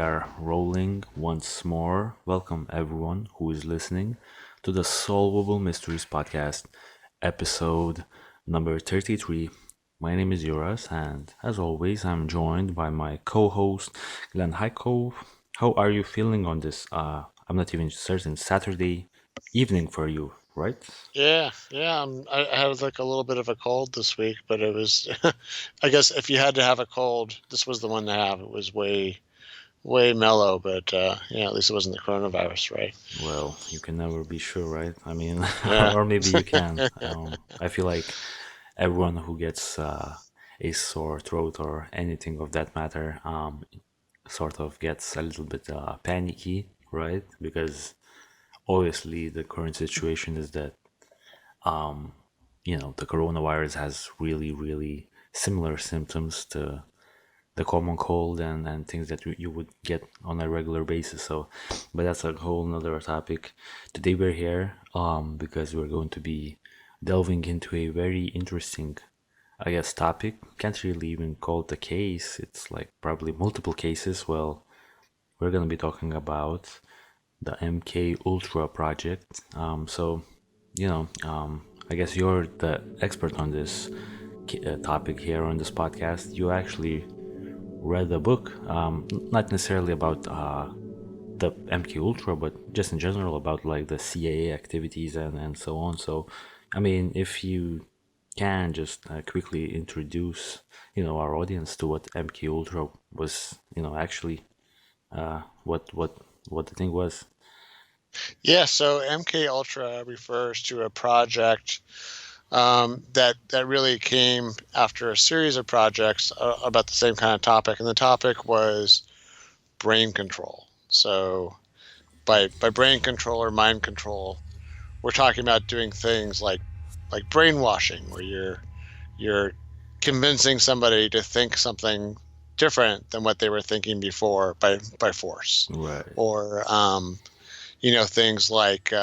are rolling once more. Welcome everyone who is listening to the Solvable Mysteries Podcast, episode number 33. My name is Juras, and as always, I'm joined by my co-host Glenn Highcove. How are you feeling on this? I'm not even certain Saturday evening for you, right? Yeah. I had like a little bit of a cold this week, but it was, I guess if you had to have a cold, this was the one to have. It was way mellow, but at least it wasn't the coronavirus, right? Well, you can never be sure, right? I mean, Yeah. or maybe you can. I feel like everyone who gets a sore throat or anything of that matter sort of gets a little bit panicky, right? Because obviously the current situation is that the coronavirus has really, really similar symptoms to the common cold and things that you would get on a regular basis. So, but that's a whole nother topic. Today we're here because we're going to be delving into a very interesting, I guess, topic. Can't really even call it a case. It's like probably multiple cases. Well, we're going to be talking about the MK Ultra project. I guess you're the expert on this topic here on this podcast. You actually read a book, not necessarily about the MK Ultra, but just in general about like the CIA activities and so on. So, I mean, if you can just quickly introduce, our audience to what MK Ultra was, actually, what the thing was. Yeah, so MK Ultra refers to a project that really came after a series of projects about the same kind of topic, and the topic was brain control. So by brain control or mind control, we're talking about doing things like brainwashing, where you're convincing somebody to think something different than what they were thinking before by force, Right. or things like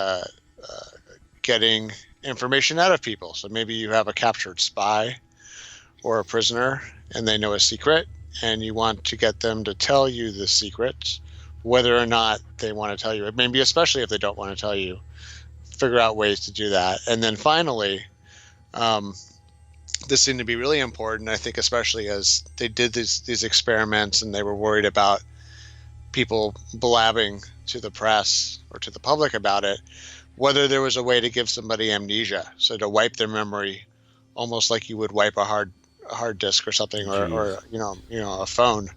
getting information out of people. So maybe you have a captured spy or a prisoner and they know a secret, and you want to get them to tell you the secret, whether or not they want to tell you it. Maybe especially if they don't want to tell you, figure out ways to do that. And then finally, this seemed to be really important, I think, especially as they did these experiments and they were worried about people blabbing to the press or to the public about it, whether there was a way to give somebody amnesia, so to wipe their memory almost like you would wipe a hard disk or something, or a phone,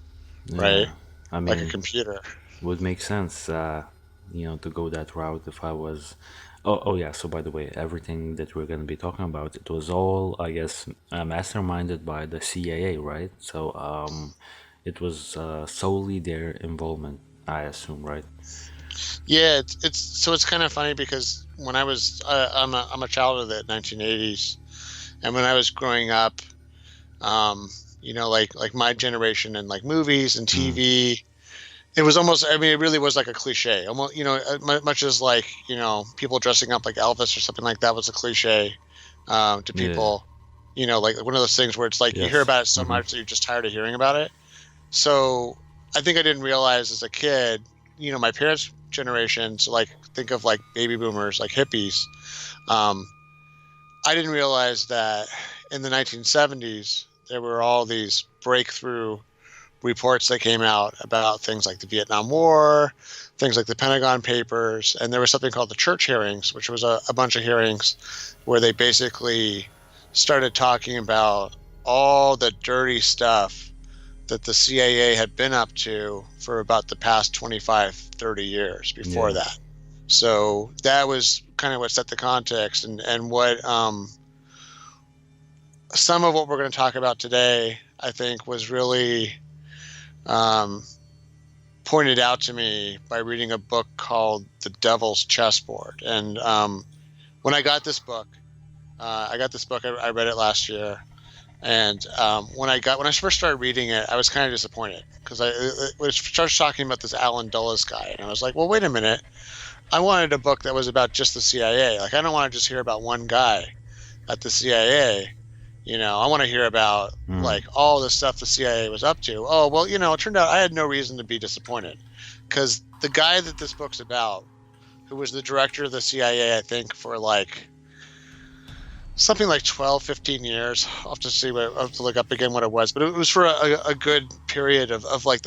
right? Yeah, I Like a mean, computer. would make sense, to go that route if I was. Oh yeah. So by the way, everything that we're gonna be talking about, it was all, I guess, masterminded by the CIA, right? So it was solely their involvement, I assume, right? Yeah, it's kind of funny because when I was I'm a child of the 1980s, and when I was growing up, like my generation and like movies and Mm, TV, it was almost, I mean, it really was like a cliche, almost, much as like, people dressing up like Elvis or something like that was a cliche to yeah. people, like one of those things where it's like you hear Yes. about it so much that you're just tired of hearing about it. So I think I didn't realize as a kid, my parents' generation, so like think of like baby boomers, like hippies. Um, I didn't realize that in the 1970s, there were all these breakthrough reports that came out about things like the Vietnam War, things like the Pentagon Papers, and there was something called the church hearings, which was a bunch of hearings where they basically started talking about all the dirty stuff that the CIA had been up to for about the past 25, 30 years before Yeah. that. So that was kind of what set the context, and what some of what we're going to talk about today, I think, was really um, pointed out to me by reading a book called The Devil's Chessboard. And when I got this book, I read it last year. And when I first started reading it, I was kind of disappointed because it starts talking about this Alan Dulles guy, and I was like, well, wait a minute. I wanted a book that was about just the CIA. Like, I don't want to just hear about one guy at the CIA. I want to hear about Mm. like all the stuff the CIA was up to. Oh, well, it turned out I had no reason to be disappointed because the guy that this book's about, who was the director of the CIA, I think, for like something like 12, 15 years. I'll have to I'll have to look up again what it was, but it was for a good period of like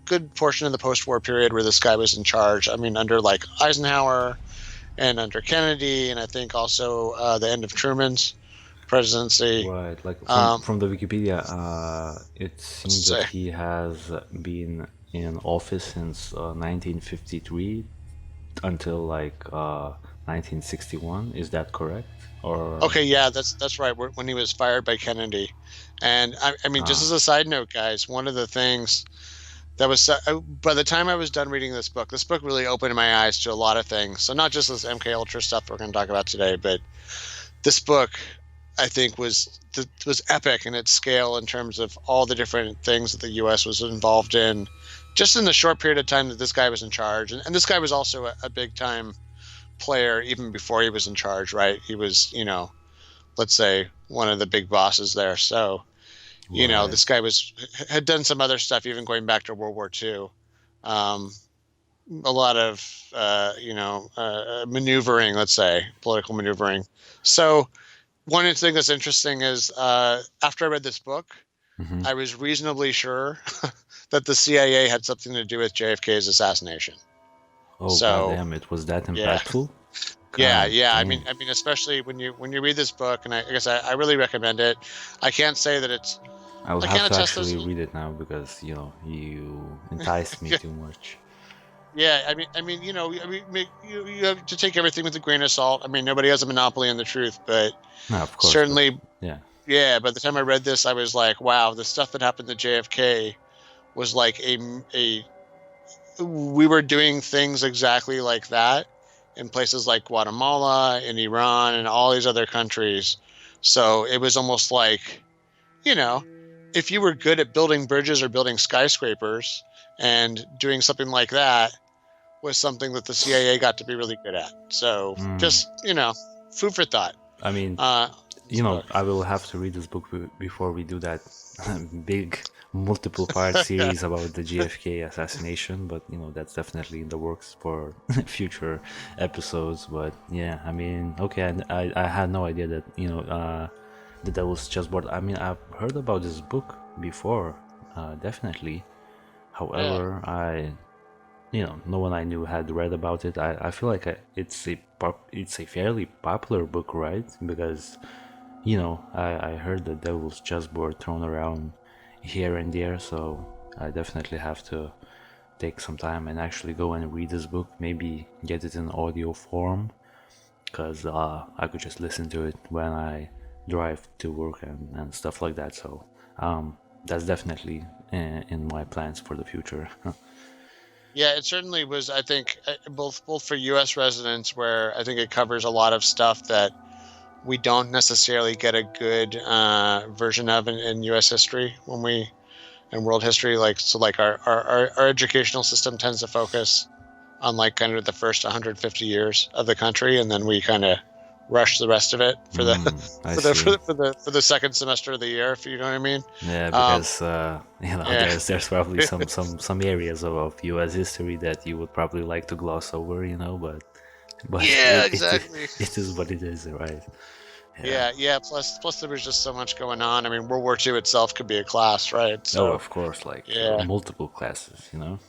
good portion of the post-war period where this guy was in charge. I mean, under like Eisenhower and under Kennedy, and I think also the end of Truman's presidency. Right, like Um, from the Wikipedia, it let's seems that say, he has been in office since 1953 until like 1961. Is that correct? Or okay, yeah, that's right. When he was fired by Kennedy, and I mean, just ah, as a side note, guys, one of the things that was by the time I was done reading this book really opened my eyes to a lot of things. So not just this MK Ultra stuff we're going to talk about today, but this book I think was epic in its scale in terms of all the different things that the U.S. was involved in, just in the short period of time that this guy was in charge. And this guy was also a big time player even before he was in charge, right? He was, let's say one of the big bosses there. So right. this guy had done some other stuff even going back to World War II. Um, a lot of maneuvering, let's say political maneuvering. So one thing that's interesting is after I read this book, Hmm. I was reasonably sure that the CIA had something to do with JFK's assassination. Oh, So goddamn! It was that yeah, impactful. yeah, God yeah. damn! I mean, especially when you read this book, and I guess I really recommend it. I can't say that it's. I will I have can't to attest actually those. read it now because you enticed me too much. Yeah, you have to take everything with a grain of salt. I mean, nobody has a monopoly on the truth, but No, of course, but certainly, yeah. yeah. By the time I read this, I was like, wow, the stuff that happened to JFK was like a we were doing things exactly like that in places like Guatemala and Iran and all these other countries. So it was almost like, you know, if you were good at building bridges or building skyscrapers and doing something like that was something that the CIA got to be really good at. So Mm. just, food for thought. I mean, Uh, this book. I will have to read this book before we do that big multiple part Yeah. series about the JFK assassination. But that's definitely in the works for future episodes. But yeah, I mean, okay, and I had no idea that that was just what I mean. I've heard about this book before, definitely. Yeah. However, no one I knew had read about it. I feel like it's a fairly popular book, right? Because I heard the Devil's Chessboard thrown around here and there, so I definitely have to take some time and actually go and read this book. Maybe get it in audio form, because I could just listen to it when I drive to work and stuff like that. So that's definitely in my plans for the future. Yeah, it certainly was. I think both for U.S. residents, where I think it covers a lot of stuff that we don't necessarily get a good version of in U.S. history when we in world history. Like so, like our educational system tends to focus on like kind of the first 150 years of the country, and then we kind of rush the rest of it for the I see. for the second semester of the year, if you know what I mean. Yeah, Um, because yeah, there's probably some areas of U.S. history that you would probably like to gloss over, but yeah, it exactly. it is what it is, right? Yeah. Yeah, yeah. Plus there was just so much going on. I mean, World War II itself could be a class, right? Oh, So of course, like yeah, multiple classes,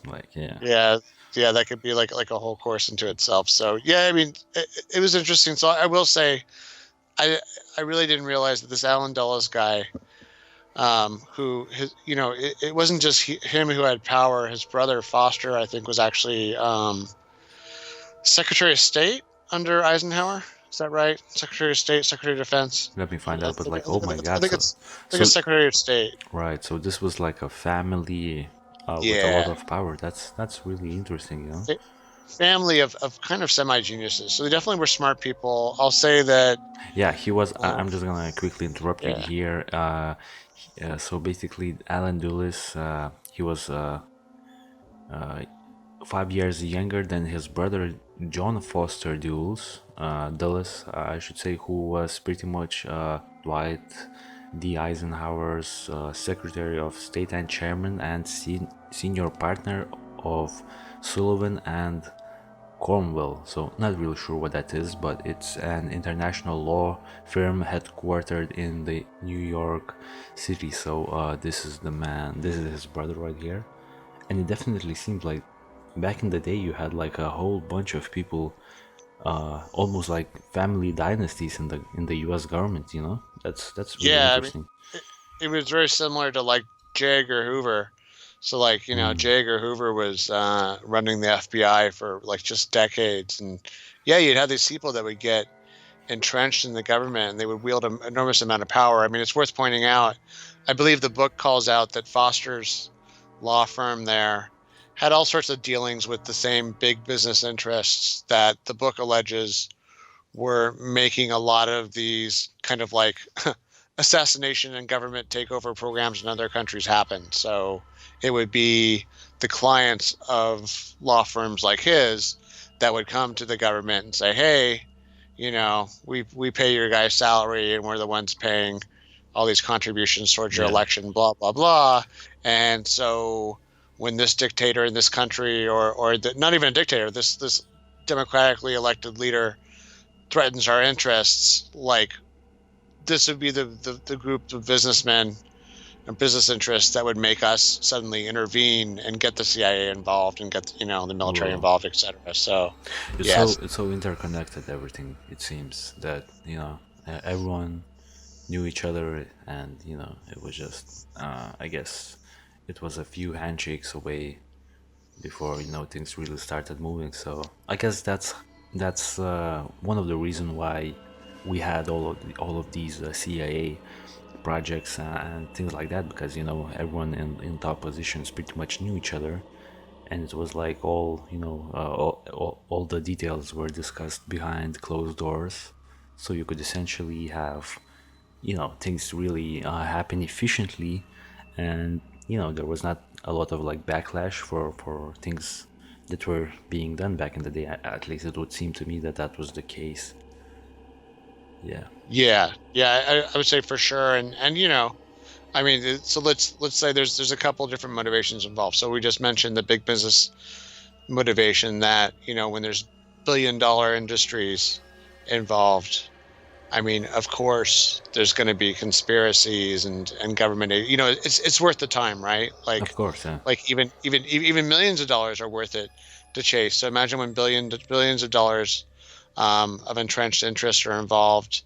like yeah. yeah, yeah. That could be like a whole course into itself. So yeah, I mean, it was interesting. So I will say, I I really didn't realize that this Alan Dulles guy, who it wasn't just him who had power. His brother Foster, I think, was actually Secretary of State under Eisenhower. Is that right? Secretary of State, Secretary of Defense. Let me find out, but like, oh my I God, think so it's Secretary of State. right, so this was like a family with a lot Yeah. of power. That's really interesting. Family of kind of semi geniuses. So they definitely were smart people. I'll say that. Yeah, he was. Uh, I'm just gonna quickly interrupt you yeah. here. So basically, Alan Dulles, he was 5 years younger than his brother John Foster Dulles, I should say, who was pretty much Dwight D. Eisenhower's Secretary of State and Chairman and senior partner of Sullivan and Cornwell. So not really sure what that is, but it's an international law firm headquartered in the New York City. So this is the man. This is his brother right here, and it definitely seems like back in the day you had like a whole bunch of people, almost like family dynasties in the U.S. government. You know, that's really Yeah, I mean, interesting. it was very similar to like J. Edgar Hoover. So like, Mm, J. Edgar Hoover was running the FBI for like just decades, and yeah, you'd have these people that would get entrenched in the government, and they would wield an enormous amount of power. I mean, it's worth pointing out. I believe the book calls out that Foster's law firm there had all sorts of dealings with the same big business interests that the book alleges were making a lot of these kind of like assassination and government takeover programs in other countries happen. So it would be the clients of law firms like his that would come to the government and say, hey, we pay your guy's salary and we're the ones paying all these contributions towards your yeah. election, blah, blah, blah. And so when this dictator in this country, not even a dictator, this democratically elected leader threatens our interests, like this would be the group of businessmen and business interests that would make us suddenly intervene and get the CIA involved and get the military Whoa. involved, etc. So It's so yes, it's so interconnected. Everything, it seems that everyone knew each other, and it was just I guess it was a few handshakes away before things really started moving. So I guess that's one of the reason why we had all of these CIA projects and things like that, because everyone in top positions pretty much knew each other, and it was like all the details were discussed behind closed doors, so you could essentially have things really happen efficiently, and there was not a lot of like backlash for things that were being done back in the day. At least it would seem to me that that was the case. Yeah. yeah, I would say for sure, and I mean, so let's say there's a couple of different motivations involved. So we just mentioned the big business motivation that when there's billion-dollar industries involved. I mean, of course, there's going to be conspiracies and government aid. It's worth the time, right? Of course, yeah. Like even millions of dollars are worth it to chase. So imagine when billions of dollars of entrenched interest are involved.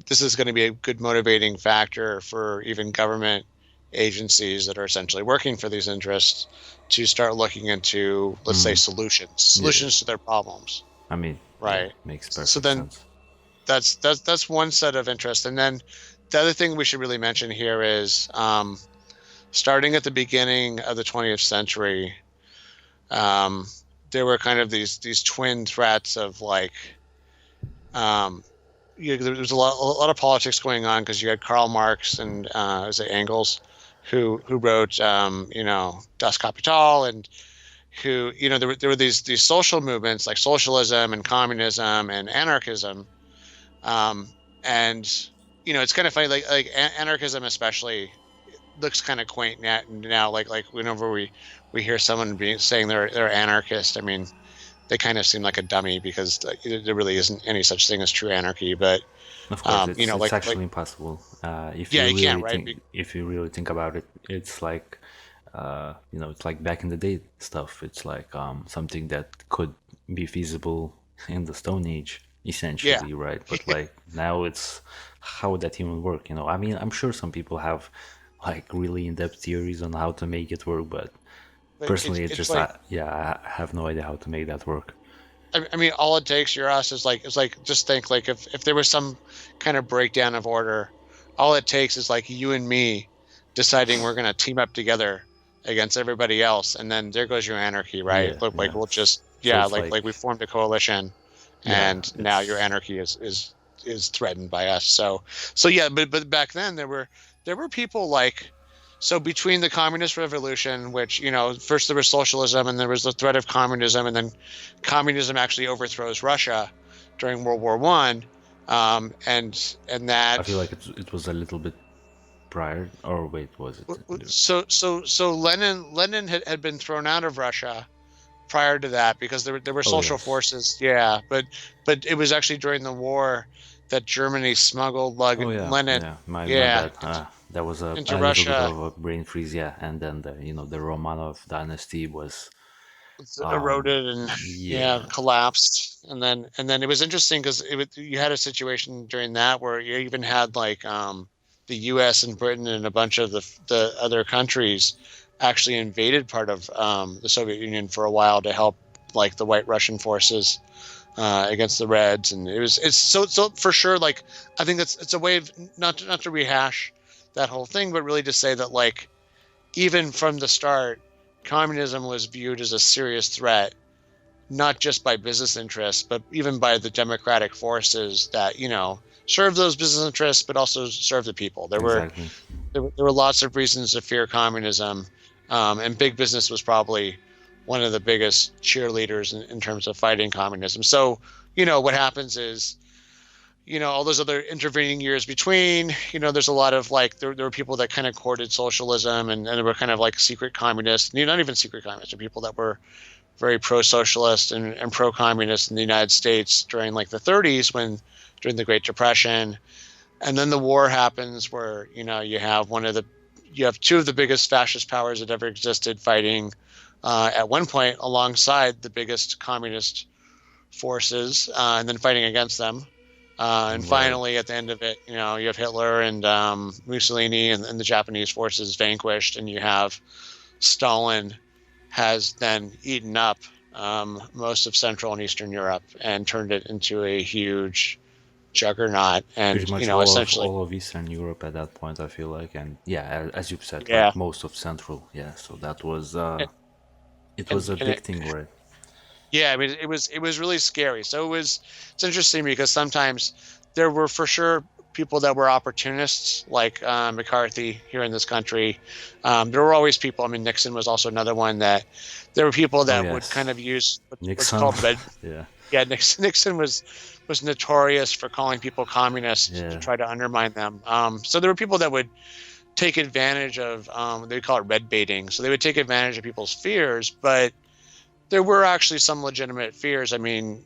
This is going to be a good motivating factor for even government agencies that are essentially working for these interests to start looking into, let's say, Mm, yeah. solutions to their problems, I mean, yeah, right? makes So perfect then sense. that's one set of interest, and then the other thing we should really mention here is starting at the beginning of the 20th century, um, there were kind of these twin threats of like there was a lot of politics going on because you had Karl Marx and is it Engels who wrote Das Kapital, and who there were these social movements like socialism and communism and anarchism. um, and it's kind of funny, like anarchism especially looks kind of quaint now, like whenever we hear someone saying they're anarchist. I mean, they kind of seem like a dummy because there really isn't any such thing as true anarchy. But Of course, it's like actually impossible. yeah, you can't, right? If you really think about it, it's like it's like back in the day stuff. It's like something that could be feasible in the Stone Age, Yeah, essentially, right? But like now, it's how would that even work? I mean, I'm sure some people have like really in-depth theories on how to make it work, but like personally, it's it's just like yeah, I have no idea how to make that work. I mean, all it takes your us is like just think like if there was some kind of breakdown of order, all it takes is like you and me deciding we're gonna team up together against everybody else, and then there goes your anarchy, right? Yeah, Look, like yeah. we'll just So yeah, it's like like we formed a coalition, yeah, and now your it's anarchy is threatened by us. So yeah, but back then there were people like. So between the communist revolution, which first there was socialism and there was the threat of communism, and then communism actually overthrows Russia during World War One, and I that feel like it was a little bit prior, or wait, was it? So Lenin had been thrown out of Russia prior to that because there were Oh social yes. forces. Yeah, but it was actually during the war that Germany smuggled Oh yeah, Lenin, yeah. My yeah, bad. That was into a little bit Russia. of a brain freeze, yeah. And then the Romanov dynasty was, It's um, eroded and yeah, yeah, collapsed. And then it was interesting because you had a situation during that where you even had like the U.S. and Britain and a bunch of the other countries actually invaded part of the Soviet Union for a while to help like the White Russian forces against the Reds. And it's so for sure, like I think it's a way of not to rehash that whole thing, but really to say that like even from the start, communism was viewed as a serious threat, not just by business interests, but even by the democratic forces that serve those business interests, but also serve the people. exactly. There were lots of reasons to fear communism, and big business was probably one of the biggest cheerleaders in terms of fighting communism. So what happens is all those other intervening years between, there's a lot of like, there were people that kind of courted socialism and there were kind of like secret communists, not even secret communists, or people that were very pro-socialist and pro-communist in the United States during like the 30s during the Great Depression. And then the war happens where, you have two of the biggest fascist powers that ever existed fighting at one point alongside the biggest communist forces, and then fighting against them. And Right. finally, at the end of it, you have Hitler and Mussolini and the Japanese forces vanquished, and you have Stalin has then eaten up most of Central and Eastern Europe and turned it into a huge juggernaut. Pretty And, much essentially, all of Eastern Europe at that point, I feel like, and yeah, as you've said, yeah. like most of Central, yeah. So that was And, it and, was a and big it, thing, right? yeah, I mean, it was really scary. So it's interesting because sometimes there were for sure people that were opportunists, like McCarthy here in this country. There were always people. I mean, Nixon was also another one that there were people Oh that would kind yes, of use what's Nixon. called red. Yeah, Yeah, Nixon was notorious for calling people communists to yeah. try to undermine them. So there were people that would take advantage of they call it red baiting. So they would take advantage of people's fears, but there were actually some legitimate fears. I mean,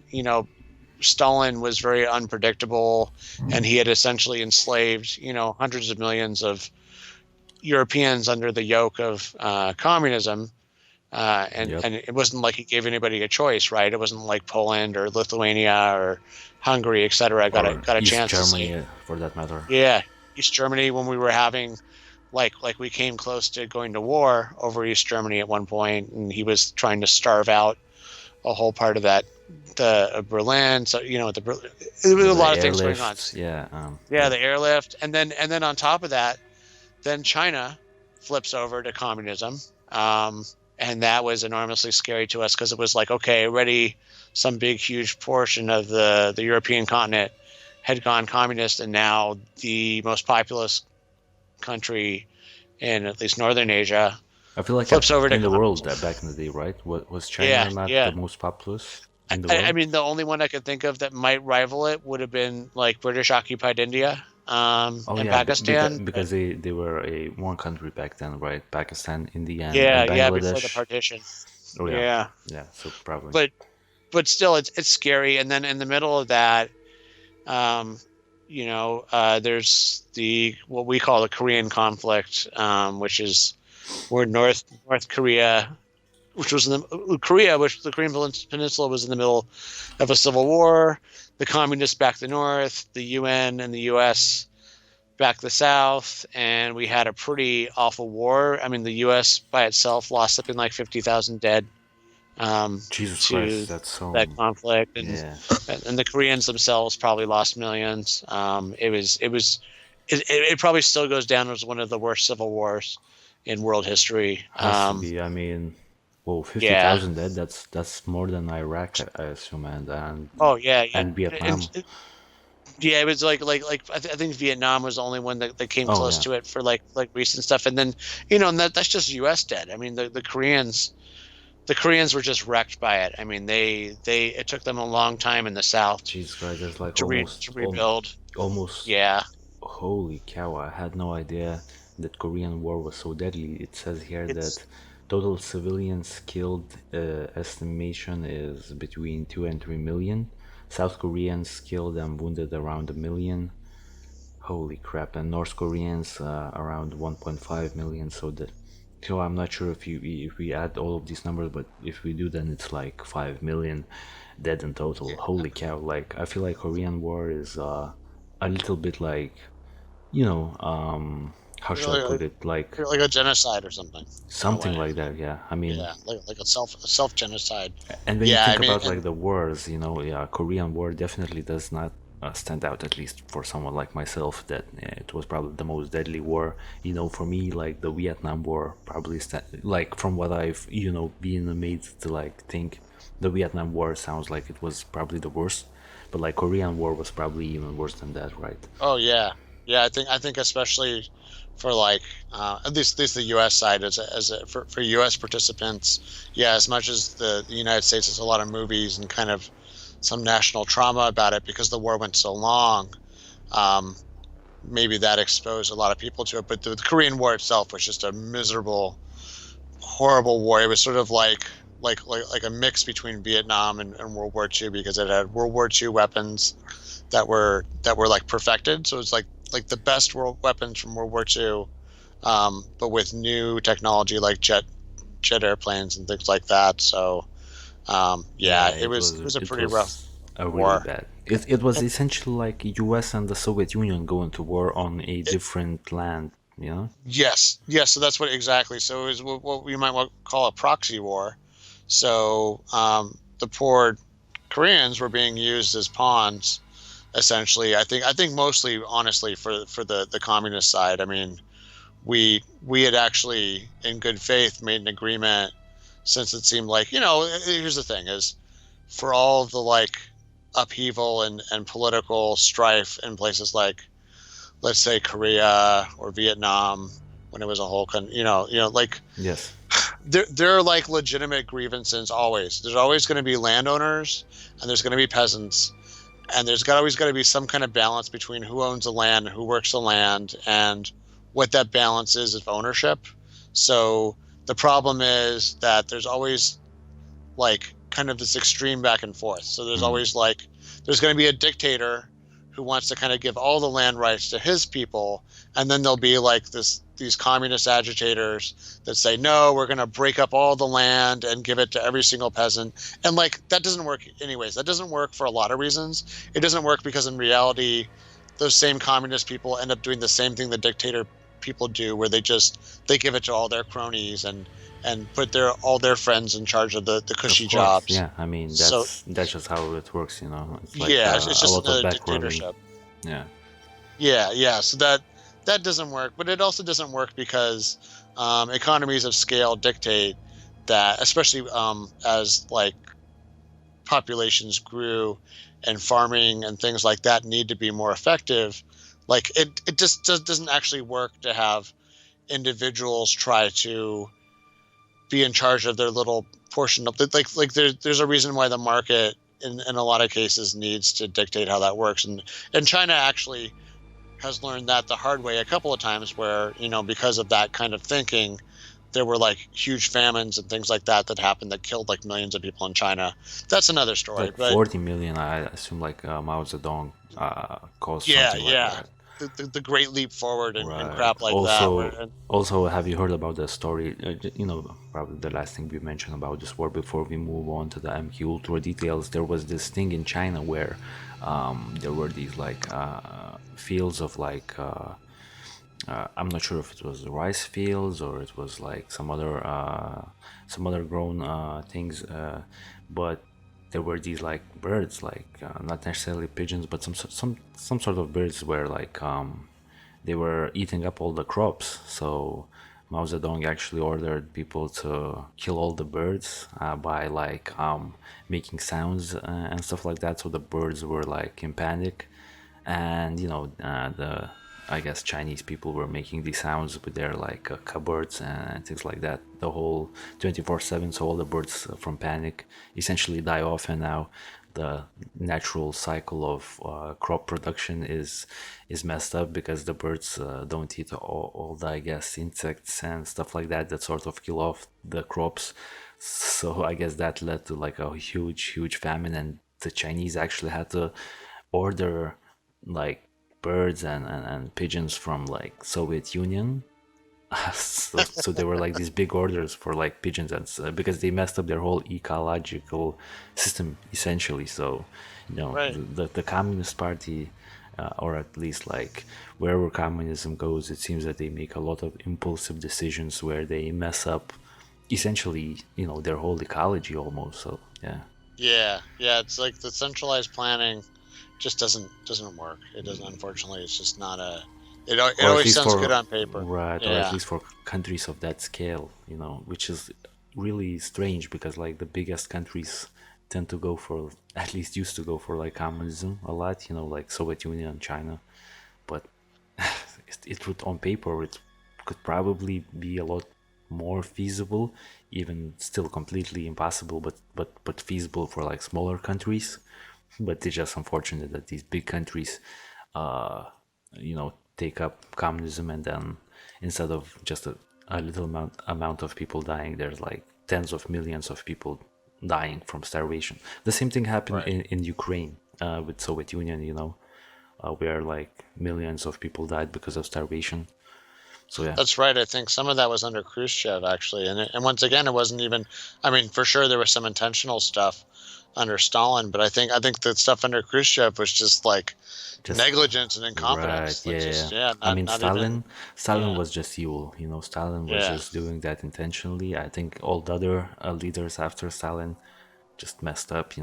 Stalin was very unpredictable, and he had essentially enslaved, hundreds of millions of Europeans under the yoke of communism. And Yep. it wasn't like he gave anybody a choice, right? It wasn't like Poland or Lithuania or Hungary, et cetera, Or got a East chance to say, Germany, for that matter. yeah, East Germany, when we were having like we came close to going to war over East Germany at one point, and he was trying to starve out a whole part of that, the Berlin. So there was Yeah, a the lot of things going on. airlift. Yeah. Yeah, Yep. the airlift, and then on top of that, then China flips over to communism, and that was enormously scary to us because it was like, okay, already some big huge portion of the European continent had gone communist, and now the most populous country in at least northern Asia I feel like flips over to in the world communism. that back in the day, right? What was Yeah, China not the yeah. most populous in the I world? mean, the only one I could think of that might rival it would have been like British occupied India, Oh and yeah, Pakistan. But because they were a one country back then, right? Pakistan, India, yeah, and yeah, before the Bangladesh. partition. Oh yeah, Yeah, yeah. So probably. but still, it's scary. And then in the middle of that, um, there's the what we call the Korean conflict, which is where North Korea, which was in which the Korean Peninsula was in the middle of a civil war. The communists backed the North, the UN and the US backed the South, and we had a pretty awful war. I mean, the US by itself lost something like 50,000 dead Jesus to Christ, that's so. that conflict, Yeah, and the Koreans themselves probably lost millions. It probably still goes down as one of the worst civil wars in world history. has to be. I mean, whoa, fifty Yeah. thousand dead. That's more than Iraq, I assume, Oh yeah, yeah. and Vietnam. Yeah, it was like I think Vietnam was the only one that came Oh close yeah, to it for like recent stuff, and then and that's just U.S. dead. I mean, the Koreans were just wrecked by it. I mean, it took them a long time in the South Jesus Christ, there's like to almost rebuild. almost Yeah, Holy cow, I had no idea that Korean War was so deadly. It says here It's that total civilians killed estimation is between 2 and 3 million. South Koreans killed and wounded around a million. Holy crap! And North Koreans around 1.5 million. So I'm not sure if we add all of these numbers, but if we do, then it's like 5 million dead in total. yeah, Holy cow! Like I feel like Korean War is a little bit like how should I put like, it? Like like a genocide or something in a something way. like that. Yeah, I mean, Yeah, like a self genocide. and when you Yeah, I think mean, about like and the wars, yeah, Korean War definitely does not stand out, at least for someone like myself, that it was probably the most deadly war. For me, like the Vietnam War probably like from what I've been made to like think, the Vietnam War sounds like it was probably the worst, but like Korean War was probably even worse than that, right? oh yeah, yeah. I think especially for like at least the U.S. side for U.S. participants, yeah. As much as the United States has a lot of movies and kind of some national trauma about it because the war went so long. Um, Maybe that exposed a lot of people to it, but the Korean War itself was just a miserable, horrible war. It was sort of like a mix between Vietnam and World War II because it had World War II weapons that were like perfected. So it's like the best world weapons from World War II, but with new technology like jet airplanes and things like that. So yeah, Yeah, it it was was it was a it pretty rough was a really war. bad. It was And essentially like US and the Soviet Union going to war on a it, different land, you know? yes, yes. So that's what exactly. So it was what we might call a proxy war. So the poor Koreans were being used as pawns essentially. I think mostly honestly for the communist side. I mean, we had actually in good faith made an agreement since it seemed like, here's the thing is for all the like upheaval and political strife in places like, let's say, Korea or Vietnam, when it was a whole like Yes. there are like legitimate grievances. Always there's always going to be landowners and there's going to be peasants, and always got to be some kind of balance between who owns the land and who works the land, and what that balance is of ownership. So the problem is that there's always like kind of this extreme back and forth. So there's Mm. always like there's going to be a dictator who wants to kind of give all the land rights to his people, and then there'll be like these communist agitators that say no, we're going to break up all the land and give it to every single peasant. And like that doesn't work anyways. That doesn't work for a lot of reasons. It doesn't work because in reality those same communist people end up doing the same thing the dictator people do, where they give it to all their cronies and put all their friends in charge of the Of cushy course, jobs. yeah. I mean, So that's just how it works, It's like yeah, it's a just lot of another backrooming. dictatorship. Yeah. Yeah, yeah. So that doesn't work, but it also doesn't work because economies of scale dictate that, especially as like populations grew and farming and things like that need to be more effective. Like it just doesn't actually work to have individuals try to be in charge of their little portion of like there's a reason why the market in a lot of cases needs to dictate how that works. And China actually has learned that the hard way a couple of times, where because of that kind of thinking there were like huge famines and things like that happened that killed like millions of people in China. That's another story. Like But 40 million, I assume, like Mao Zedong caused yeah, something like yeah, that. the great leap forward and Right. crap like that where Also, have you heard about the story? Probably the last thing we mentioned about this war before we move on to the MQ Ultra details. There was this thing in China where there were these like fields of like I'm not sure if it was rice fields or it was like some other grown things, but there were these like birds, like not necessarily pigeons, but some sort of birds where like they were eating up all the crops. So Mao Zedong actually ordered people to kill all the birds by like making sounds and stuff like that. So the birds were like in panic, and the I guess Chinese people were making these sounds with their like cupboards and things like that the whole 24/7. So all the birds from panic essentially die off, and now the natural cycle of crop production is messed up because the birds don't eat all the, I guess, insects and stuff like that sort of kill off the crops. So I guess that led to like a huge famine, and the Chinese actually had to order like birds and pigeons from like Soviet Union. So there were like these big orders for like pigeons, and because they messed up their whole ecological system essentially. So Right. the Communist Party, or at least like wherever communism goes, it seems that they make a lot of impulsive decisions where they mess up essentially their whole ecology almost. So yeah. Yeah, yeah. It's like the centralized planning just doesn't work. It doesn't. Unfortunately, it's just not a. It Or at always least sounds good for on paper. right, or at Yeah. least for countries of that scale, which is really strange because like the biggest countries tend to go for, at least used to go for, like communism a lot, like Soviet Union and China. But it would, on paper, it could probably be a lot more feasible, even still completely impossible, but feasible for like smaller countries. But it's just unfortunate that these big countries take up communism, and then instead of just a little amount of people dying, there's like tens of millions of people dying from starvation. The same thing happened Right. in Ukraine with Soviet Union, where like millions of people died because of starvation. So yeah. That's right. I think some of that was under Khrushchev, actually, and once again, it wasn't even. I mean, for sure, there was some intentional stuff under Stalin, but I think the stuff under Khrushchev was just like Just negligence and right, incompetence. Like yeah, just yeah. yeah, I not mean, not even Stalin yeah, was just evil. Stalin was yeah. just doing that intentionally. I think all the other leaders after Stalin just messed up.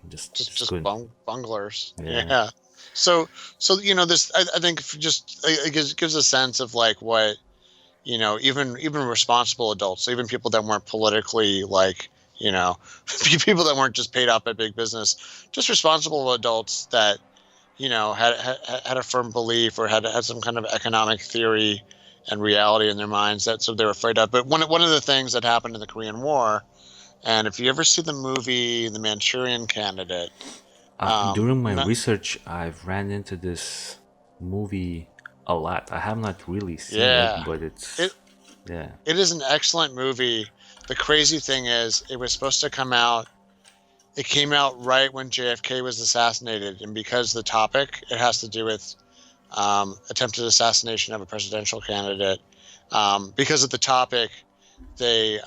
Just Just couldn't. bunglers. Yeah, Yeah. So this I think just it gives a sense of like what even responsible adults, so even people that weren't politically like people that weren't just paid off by big business, just responsible adults that had a firm belief or had some kind of economic theory and reality in their minds that so they were afraid of. But one of the things that happened in the Korean War, and if you ever see the movie The Manchurian Candidate, during my not, research, I've ran into this movie a lot. I have not really seen it, yeah, but it yeah, it is an excellent movie. The crazy thing is, it was supposed to come out. It came out right when JFK was assassinated, and because the topic, it has to do with attempted assassination of a presidential candidate. Because of the topic, they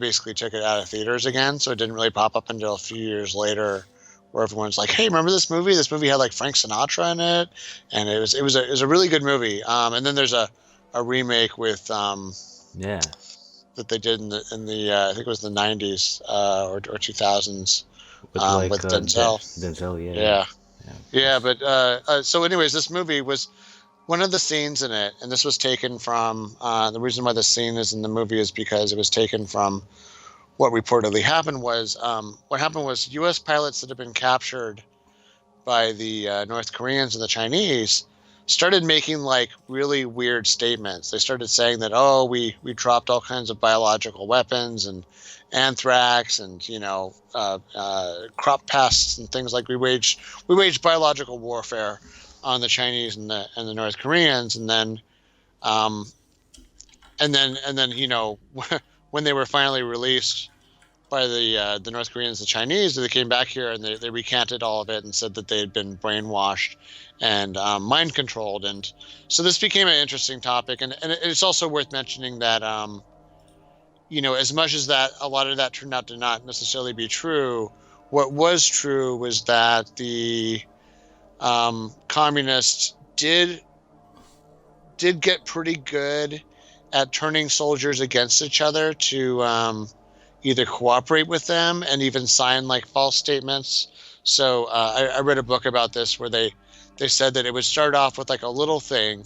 basically took it out of theaters again, so it didn't really pop up until a few years later, where everyone's like, "Hey, remember this movie? This movie had like Frank Sinatra in it, and it was a really good movie." And then there's a remake with yeah, that they did in the I think it was the 90s or 2000s with like with Denzel. Denzel, yeah, yeah, Yeah, yeah, yeah. But so, anyways, this movie was one of the scenes in it, and this was taken from the reason why the scene is in the movie is because it was taken from what reportedly happened was what happened was U.S. pilots that had been captured by the North Koreans and the Chinese started making like really weird statements. They started saying that, oh, we dropped all kinds of biological weapons and anthrax and crop pests and things like we waged biological warfare on the Chinese and the North Koreans, um, and then when they were finally released by the North Koreans, the Chinese, they came back here and they recanted all of it and said that they had been brainwashed and mind controlled. And so this became an interesting topic. And it's also worth mentioning that, as much as that a lot of that turned out to not necessarily be true, what was true was that the communists did get pretty good at turning soldiers against each other to either cooperate with them and even sign like false statements. So I read a book about this where they said that it would start off with like a little thing,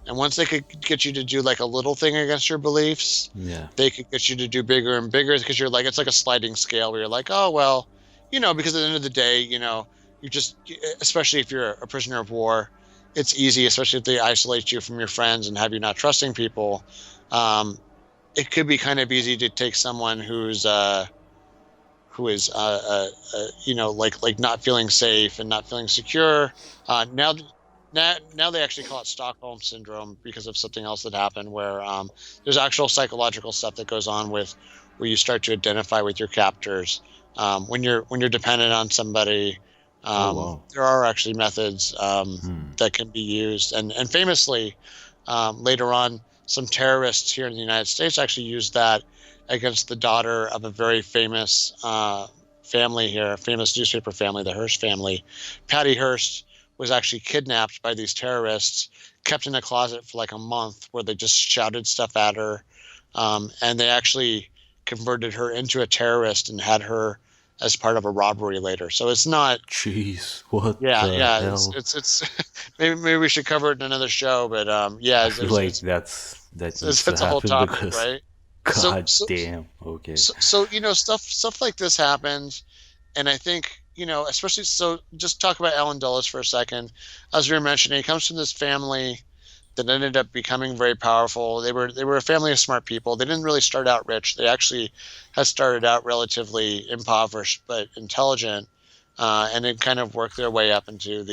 and once they could get you to do like a little thing against your beliefs, yeah. they could get you to do bigger and bigger because you're like it's like a sliding scale where you're like, oh well, because at the end of the day, you just, especially if you're a prisoner of war, it's easy, especially if they isolate you from your friends and have you not trusting people. Um, it could be kind of easy to take someone who's is like not feeling safe and not feeling secure. Now they actually call it Stockholm syndrome because of something else that happened where there's actual psychological stuff that goes on with where you start to identify with your captors when you're dependent on somebody. Oh wow. There are actually methods Hmm. that can be used, and famously later on, some terrorists here in the United States actually used that against the daughter of a very famous family here, a famous newspaper family, the Hearst family. Patty Hearst was actually kidnapped by these terrorists, kept in a closet for like a month where they just shouted stuff at her. And they actually converted her into a terrorist and had her as part of a robbery later. So it's not, Jeez, what the yeah, hell? it's maybe we should cover it in another show, but yeah, I feel like that needs to it's a whole happen topic, because right? So, god so, damn. Okay. so stuff like this happens, and I think especially so. Just talk about Alan Dulles for a second. As we were mentioning, he comes from this family that ended up becoming very powerful. They were a family of smart people. They didn't really start out rich. They actually had started out relatively impoverished but intelligent, and then kind of worked their way up into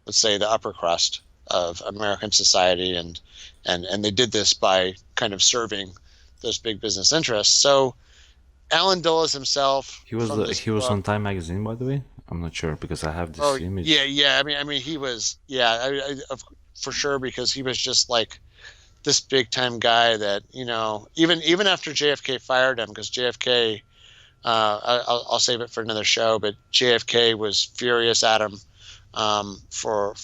let's say, the upper crust of American society, and they did this by kind of serving those big business interests. So Alan Dulles himself from this He was book. on Time magazine, by the way. I'm not sure because I have Oh this image. yeah. I mean he was, yeah, for sure, because he was just like this big time guy that even after JFK fired him, because JFK, I'll save it for another show, but JFK was furious at him for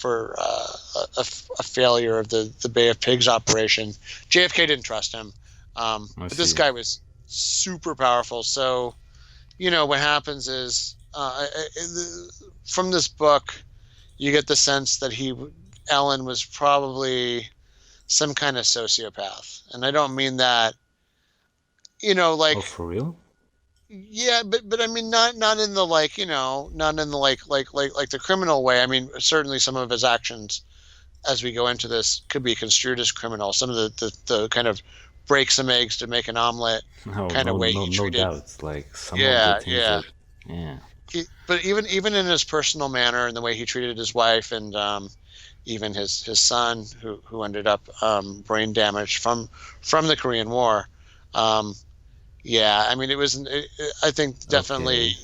a failure of the Bay of Pigs operation. JFK didn't trust him, I but this see. guy was super powerful. So what happens is from this book, you get the sense that Alan was probably some kind of sociopath, and I don't mean that Oh, like, for real? yeah, but I mean not in the like not in the like the criminal way. I mean certainly some of his actions as we go into this could be construed as criminal. Some of the kind of break some eggs to make an omelet No, kind of no, way no, he no treated. doubt. Like some of the Yeah, things yeah. that, yeah. But even in his personal manner and the way he treated his wife, and even his son, who ended up brain damaged from the Korean War. Um, yeah, I mean I think definitely Okay.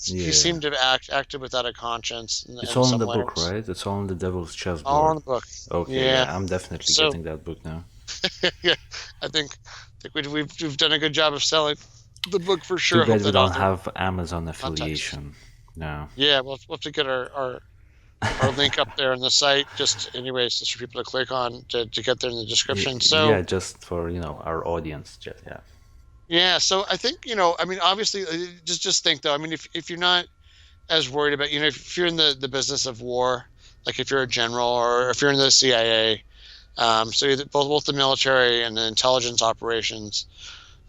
he Yeah. seemed to have acted without a conscience It's in all in some the book, ways. right? It's all in the Devil's All in Chessboard. the book. Okay, Yeah. yeah, I'm definitely So getting that book now. yeah, I think we've done a good job of selling the book for Too sure. I hope bad we that don't author have Amazon contacts us. affiliation. No. Yeah, we'll have to get our link up there on the site, just anyways, just for people to click on to get there in the description. Yeah, So just for, our audience. Just, yeah. yeah, so I think I mean, obviously, just think though. I mean, if you're not as worried about, if you're in the business of war, like if you're a general or if you're in the CIA, so either both the military and the intelligence operations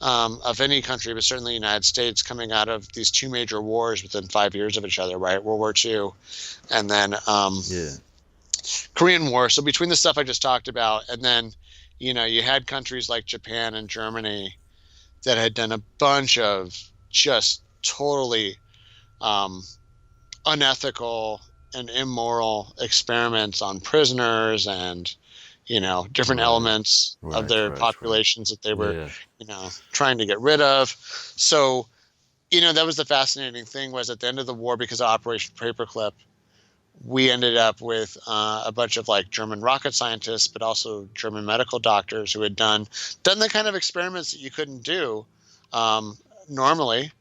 of any country, but certainly the United States, coming out of these two major wars within 5 years of each other, right? World War II, and then Yeah. Korean War. So between the stuff I just talked about, and then you had countries like Japan and Germany that had done a bunch of just totally um, unethical and immoral experiments on prisoners and different Right. elements of Right, their right, right. populations that they were Yeah. trying to get rid of. So that was the fascinating thing, was at the end of the war, because of Operation Paperclip, we ended up with a bunch of like German rocket scientists, but also German medical doctors who had done the kind of experiments that you couldn't do normally,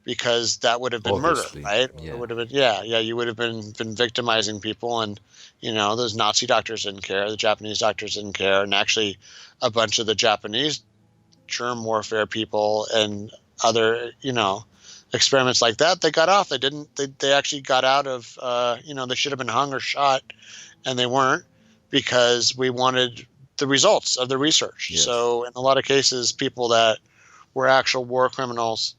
because that would have been murder, Obviously. right? Or it Yeah. would have been, yeah, you would have been victimizing people, and those Nazi doctors didn't care, the Japanese doctors didn't care, and actually a bunch of the Japanese germ warfare people and other experiments like that, they got off. They didn't. They actually got out of. They should have been hung or shot, and they weren't, because we wanted the results of the research. Yes. So in a lot of cases, people that were actual war criminals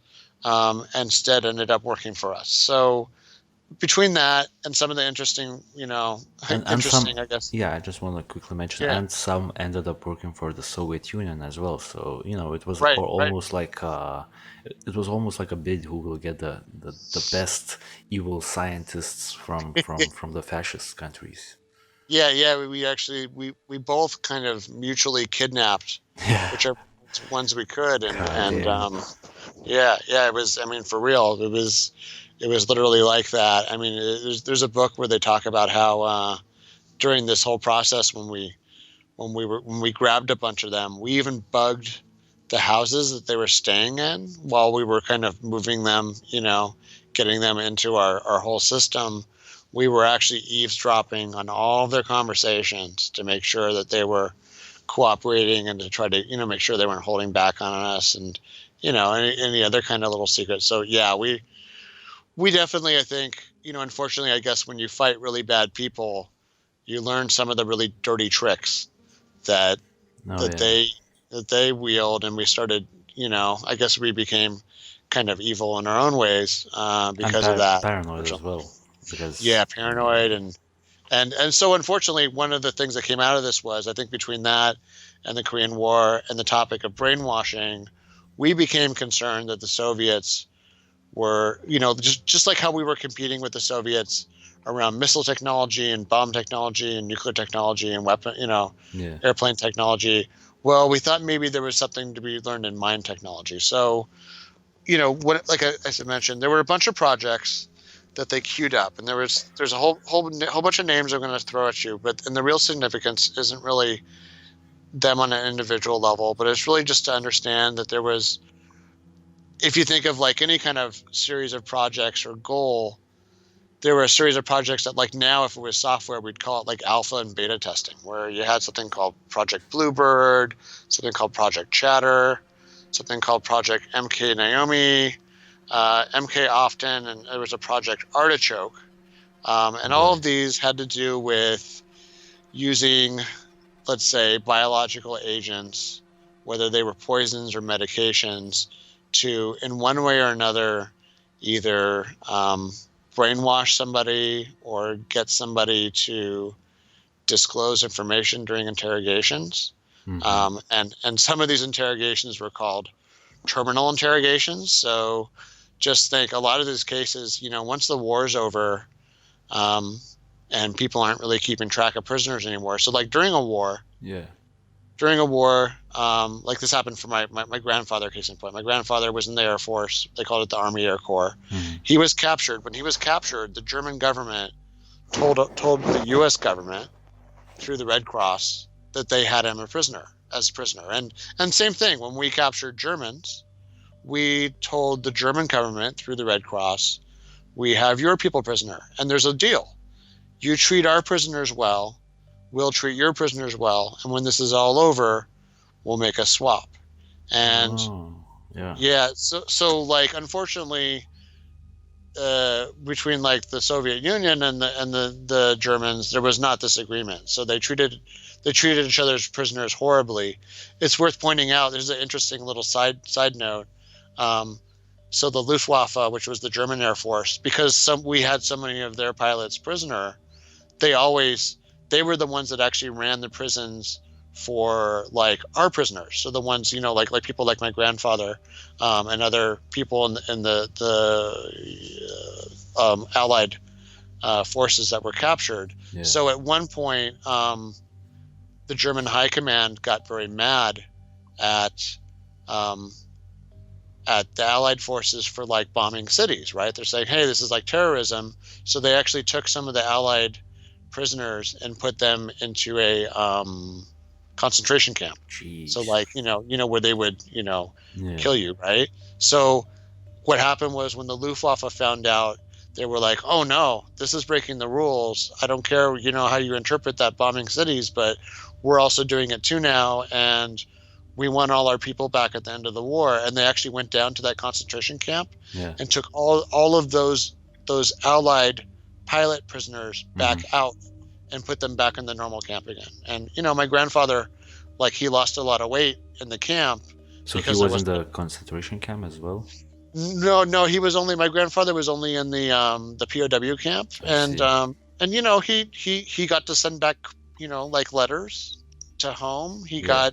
instead ended up working for us. So between that and some of the interesting, And some, interesting, I guess. yeah, I just want to quickly mention, Yeah. and some ended up working for the Soviet Union as well. So it was Right. Right. almost like it was almost like a bid who will get the best evil scientists from the fascist countries. Yeah. Yeah. We actually we both kind of mutually kidnapped Yeah. whichever ones we could, God damn. yeah, yeah. It was. I mean, for real, it was literally like that. I mean, there's a book where they talk about how during this whole process when we grabbed a bunch of them, we even bugged the houses that they were staying in while we were kind of moving them, getting them into our whole system. We were actually eavesdropping on all of their conversations to make sure that they were cooperating and to try to, make sure they weren't holding back on us and, any other kind of little secrets. So yeah, we definitely, I think, unfortunately, I guess when you fight really bad people, you learn some of the really dirty tricks that Oh that yeah. they that they wield, and we started, I guess we became kind of evil in our own ways And because of that. paranoid as Unfortunately, well, because yeah, paranoid and so unfortunately, one of the things that came out of this was, I think, between that and the Korean War and the topic of brainwashing, we became concerned that the Soviets were, just like how we were competing with the Soviets around missile technology and bomb technology and nuclear technology and weapon, yeah. airplane technology. Well, we thought maybe there was something to be learned in mind technology. So, what, like I mentioned, there were a bunch of projects that they queued up, and there's a whole bunch of names I'm going to throw at you, and the real significance isn't really them on an individual level, but it's really just to understand that there was, if you think of like any kind of series of projects or goal, there were a series of projects that, like, now if it was software, we'd call it like alpha and beta testing, where you had something called Project Bluebird, something called Project Chatter, something called Project MK Naomi, MK Often, and there was a Project Artichoke. And all of Right. these had to do with using, let's say, biological agents, whether they were poisons or medications, to, in one way or another, either brainwash somebody or get somebody to disclose information during interrogations. Mm-hmm. And some of these interrogations were called terminal interrogations. So just think, a lot of these cases, once the war's over, um, and people aren't really keeping track of prisoners anymore. So like Yeah. during a war, like this happened for my grandfather, case in point. My grandfather was in the Air Force. They called it the Army Air Corps. Mm-hmm. He was captured. When he was captured, the German government told the U.S. government through the Red Cross that they had him as a prisoner. And same thing, when we captured Germans, we told the German government through the Red Cross, we have your people prisoner. And there's a deal. You treat our prisoners well, we'll treat your prisoners well, and when this is all over, we'll make a swap. And Oh, yeah. yeah, so like, unfortunately, between like the Soviet Union and the Germans, there was not this agreement. So they treated each other's prisoners horribly. It's worth pointing out, there's an interesting little side note. So the Luftwaffe, which was the German Air Force, because we had so many of their pilots prisoner, they were the ones that actually ran the prisons for like our prisoners. So the ones, like people like my grandfather, and other people in the Allied forces that were captured. Yeah. So at one point, the German high command got very mad at um, the Allied forces for like bombing cities, right? They're saying, hey, this is like terrorism. So they actually took some of the Allied prisoners and put them into a concentration camp. So Jeez. like, where they would, Yeah. kill you, right? So what happened was, when the Luftwaffe found out, they were like, oh no, this is breaking the rules. I don't care, how you interpret that, bombing cities, but we're also doing it too now. And we want all our people back at the end of the war. And they actually went down to that concentration camp Yeah. and took all of those Allied pilot prisoners back Mm-hmm. out and put them back in the normal camp again. And my grandfather, like, he lost a lot of weight in the camp So he because there was in wasn't. the concentration camp as well. No, no, he was only my grandfather was only in the POW camp, I see. and he got to send back like letters to home. Yeah.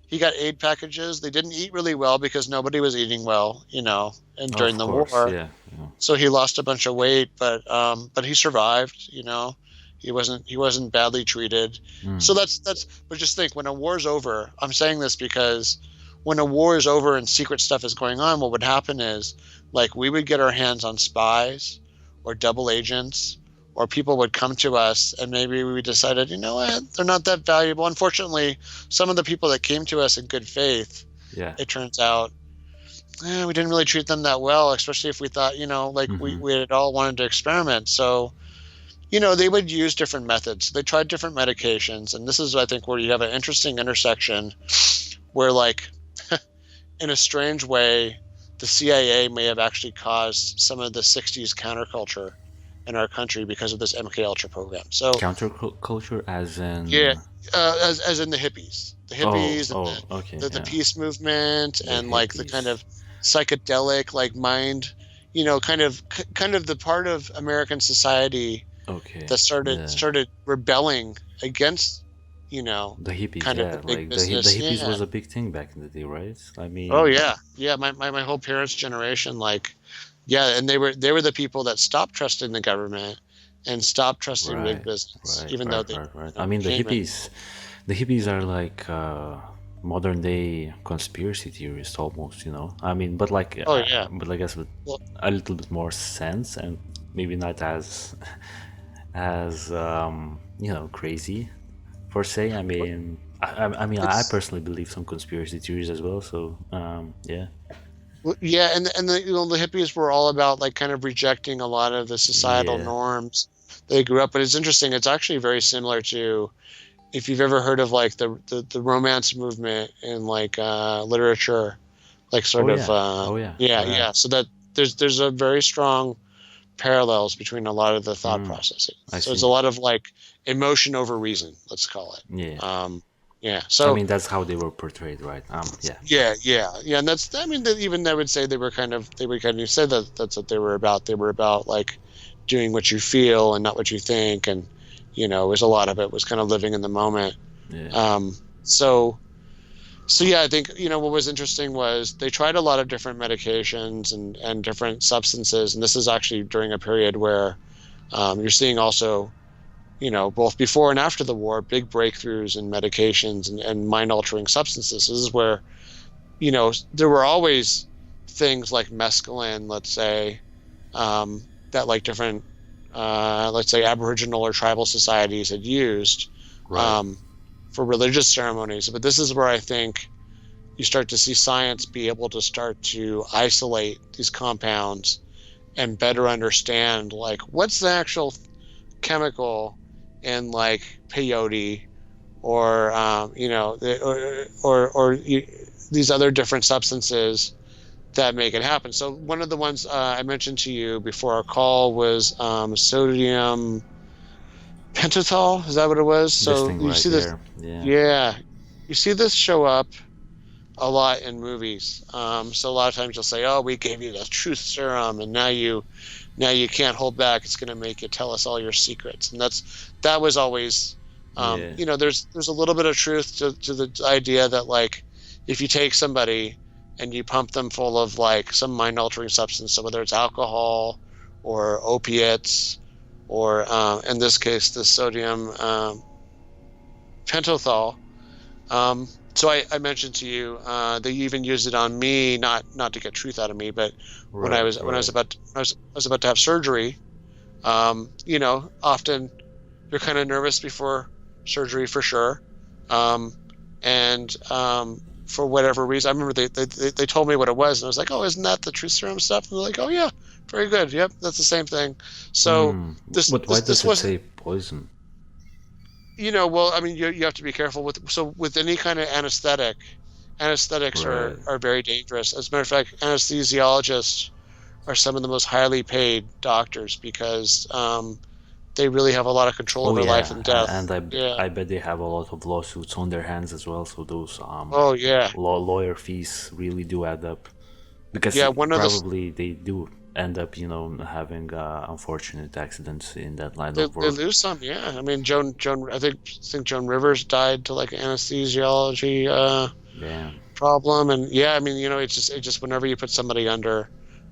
He got aid packages. They didn't eat really well because nobody was eating well, and during Of the course. war. Yeah. Yeah. So he lost a bunch of weight, but he survived. He wasn't badly treated. Mm. So that's. But just think, when a war's over, I'm saying this because when a war is over and secret stuff is going on, what would happen is like we would get our hands on spies or double agents, or people would come to us and maybe we decided, you know what, they're not that valuable. Unfortunately, some of the people that came to us in good faith, Yeah. it turns out we didn't really treat them that well, especially if we thought, like Mm-hmm. we had all wanted to experiment. So, they would use different methods. They tried different medications. And this is, I think, where you have an interesting intersection where, like, in a strange way, the CIA may have actually caused some of the 60s counterculture in our country because of this MK Ultra program. So, Counterculture, as yeah, in. as in the Oh. hippies, and Oh. Okay. the Yeah. peace movement, The and like the kind hippies. of psychedelic like mind, kind of the part of American society Okay. that started The started rebelling against, the hippies. kind of the Yeah. big Like the business. hippies Yeah. was a big thing back in the day, right? I Oh mean. yeah, yeah. My whole parents' generation, like, yeah, and they were the people that stopped trusting the government and stopped trusting big Right. business, Right. even though Right. they Right. Right. I mean, the came in. hippies. The hippies are like modern day conspiracy theorists almost, I mean, Oh yeah. but I guess with Well, a little bit more sense and maybe not as as crazy per se. I mean, I it's personally believe some conspiracy theories as well. So yeah. yeah, and the hippies were all about like kind of rejecting a lot of the societal Yeah. norms they grew up. But it's interesting. It's actually very similar to, if you've ever heard of like the romance movement in like literature, like Oh sort of yeah. Oh yeah. yeah, Oh yeah. yeah. So that there's a very strong parallels between a lot of the thought Mm, processes. I So it's see. a lot of like emotion over reason, let's call it. Yeah. Yeah. I So mean, that's how they were portrayed, right? Yeah. yeah, yeah, yeah, and that's, I mean, even I would say they would kind of say that that's what they were about. They were about like doing what you feel and not what you think, and it was a lot of it was kind of living in the moment. Yeah. Um, so so yeah, I think what was interesting was they tried a lot of different medications and different substances, and this is actually during a period where you're seeing also, both before and after the war, big breakthroughs in medications and mind altering substances. This is where, there were always things like mescaline, let's say, that like different, let's say, Aboriginal or tribal societies had used Right. um, for religious ceremonies. But this is where I think you start to see science be able to start to isolate these compounds and better understand like what's the actual chemical in like peyote, or these other different substances that make it happen. So one of the ones I mentioned to you before our call was sodium pentothal. Is that what it was? This So thing you right see this, here. Yeah. yeah, you see this show up a lot in movies. So a lot of times you'll say, "Oh, we gave you the truth serum, and now you can't hold back. It's going to make you tell us all your secrets." And that was always, Yeah. there's a little bit of truth to the idea that like if you take somebody and you pump them full of like some mind altering substance, so whether it's alcohol or opiates, or in this case the sodium pentothal. So I mentioned to you, they even used it on me, not to get truth out of me, but when I Right. was when I was Right. about to, I was about to have surgery. Often you're kind of nervous before surgery for sure, um, and for whatever reason, I remember they told me what it was, and I was like, "Oh, isn't that the truth serum stuff?" And they're like, "Oh yeah, very good. Yep, that's the same thing." So Hmm. this But why this does this it wasn't, say poison? well, I mean, you have to be careful with any kind of anesthetic. Anesthetics Right. are very dangerous. As a matter of fact, anesthesiologists are some of the most highly paid doctors because they really have a lot of control Oh over life yeah, and death. and Yeah. I bet they have a lot of lawsuits on their hands as well. So those Oh yeah. lawyer fees really do add up. because Yeah, one of the probably they do end up, having unfortunate accidents in that line of they work. lose some. Yeah, I mean Joan I think Joan Rivers died to like anesthesiology Damn. problem, and yeah, I mean it's just whenever you put somebody under,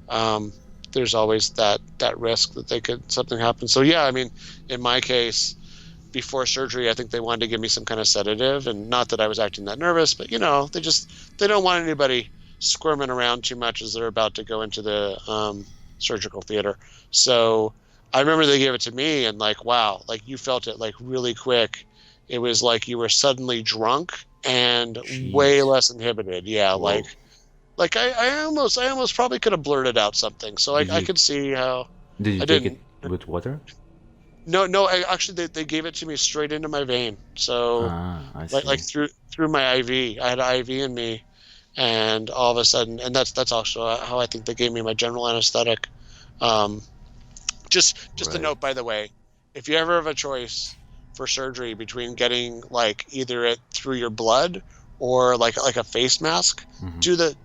um, there's always that risk that they could something happen. So yeah, I mean in my case, before surgery, I think they wanted to give me some kind of sedative, and not that I was acting that nervous, but they don't want anybody squirming around too much as they're about to go into the surgical theater. So I remember they gave it to me, and like, wow, like you felt it like really quick. It was like you were suddenly drunk and way Jeez. less inhibited. Yeah, Whoa. like I almost probably could have blurted out something. So Did I you could see how did you I take it didn't. with water? No, no. Actually, they gave it to me straight into my vein. So, Ah, I like see. through my IV. I had an IV in me, and all of a sudden, and that's also how I think they gave me my general anesthetic. Um, just a Right. note, by the way, if you ever have a choice for surgery between getting like either it through your blood or like a face mask, Mm-hmm. do the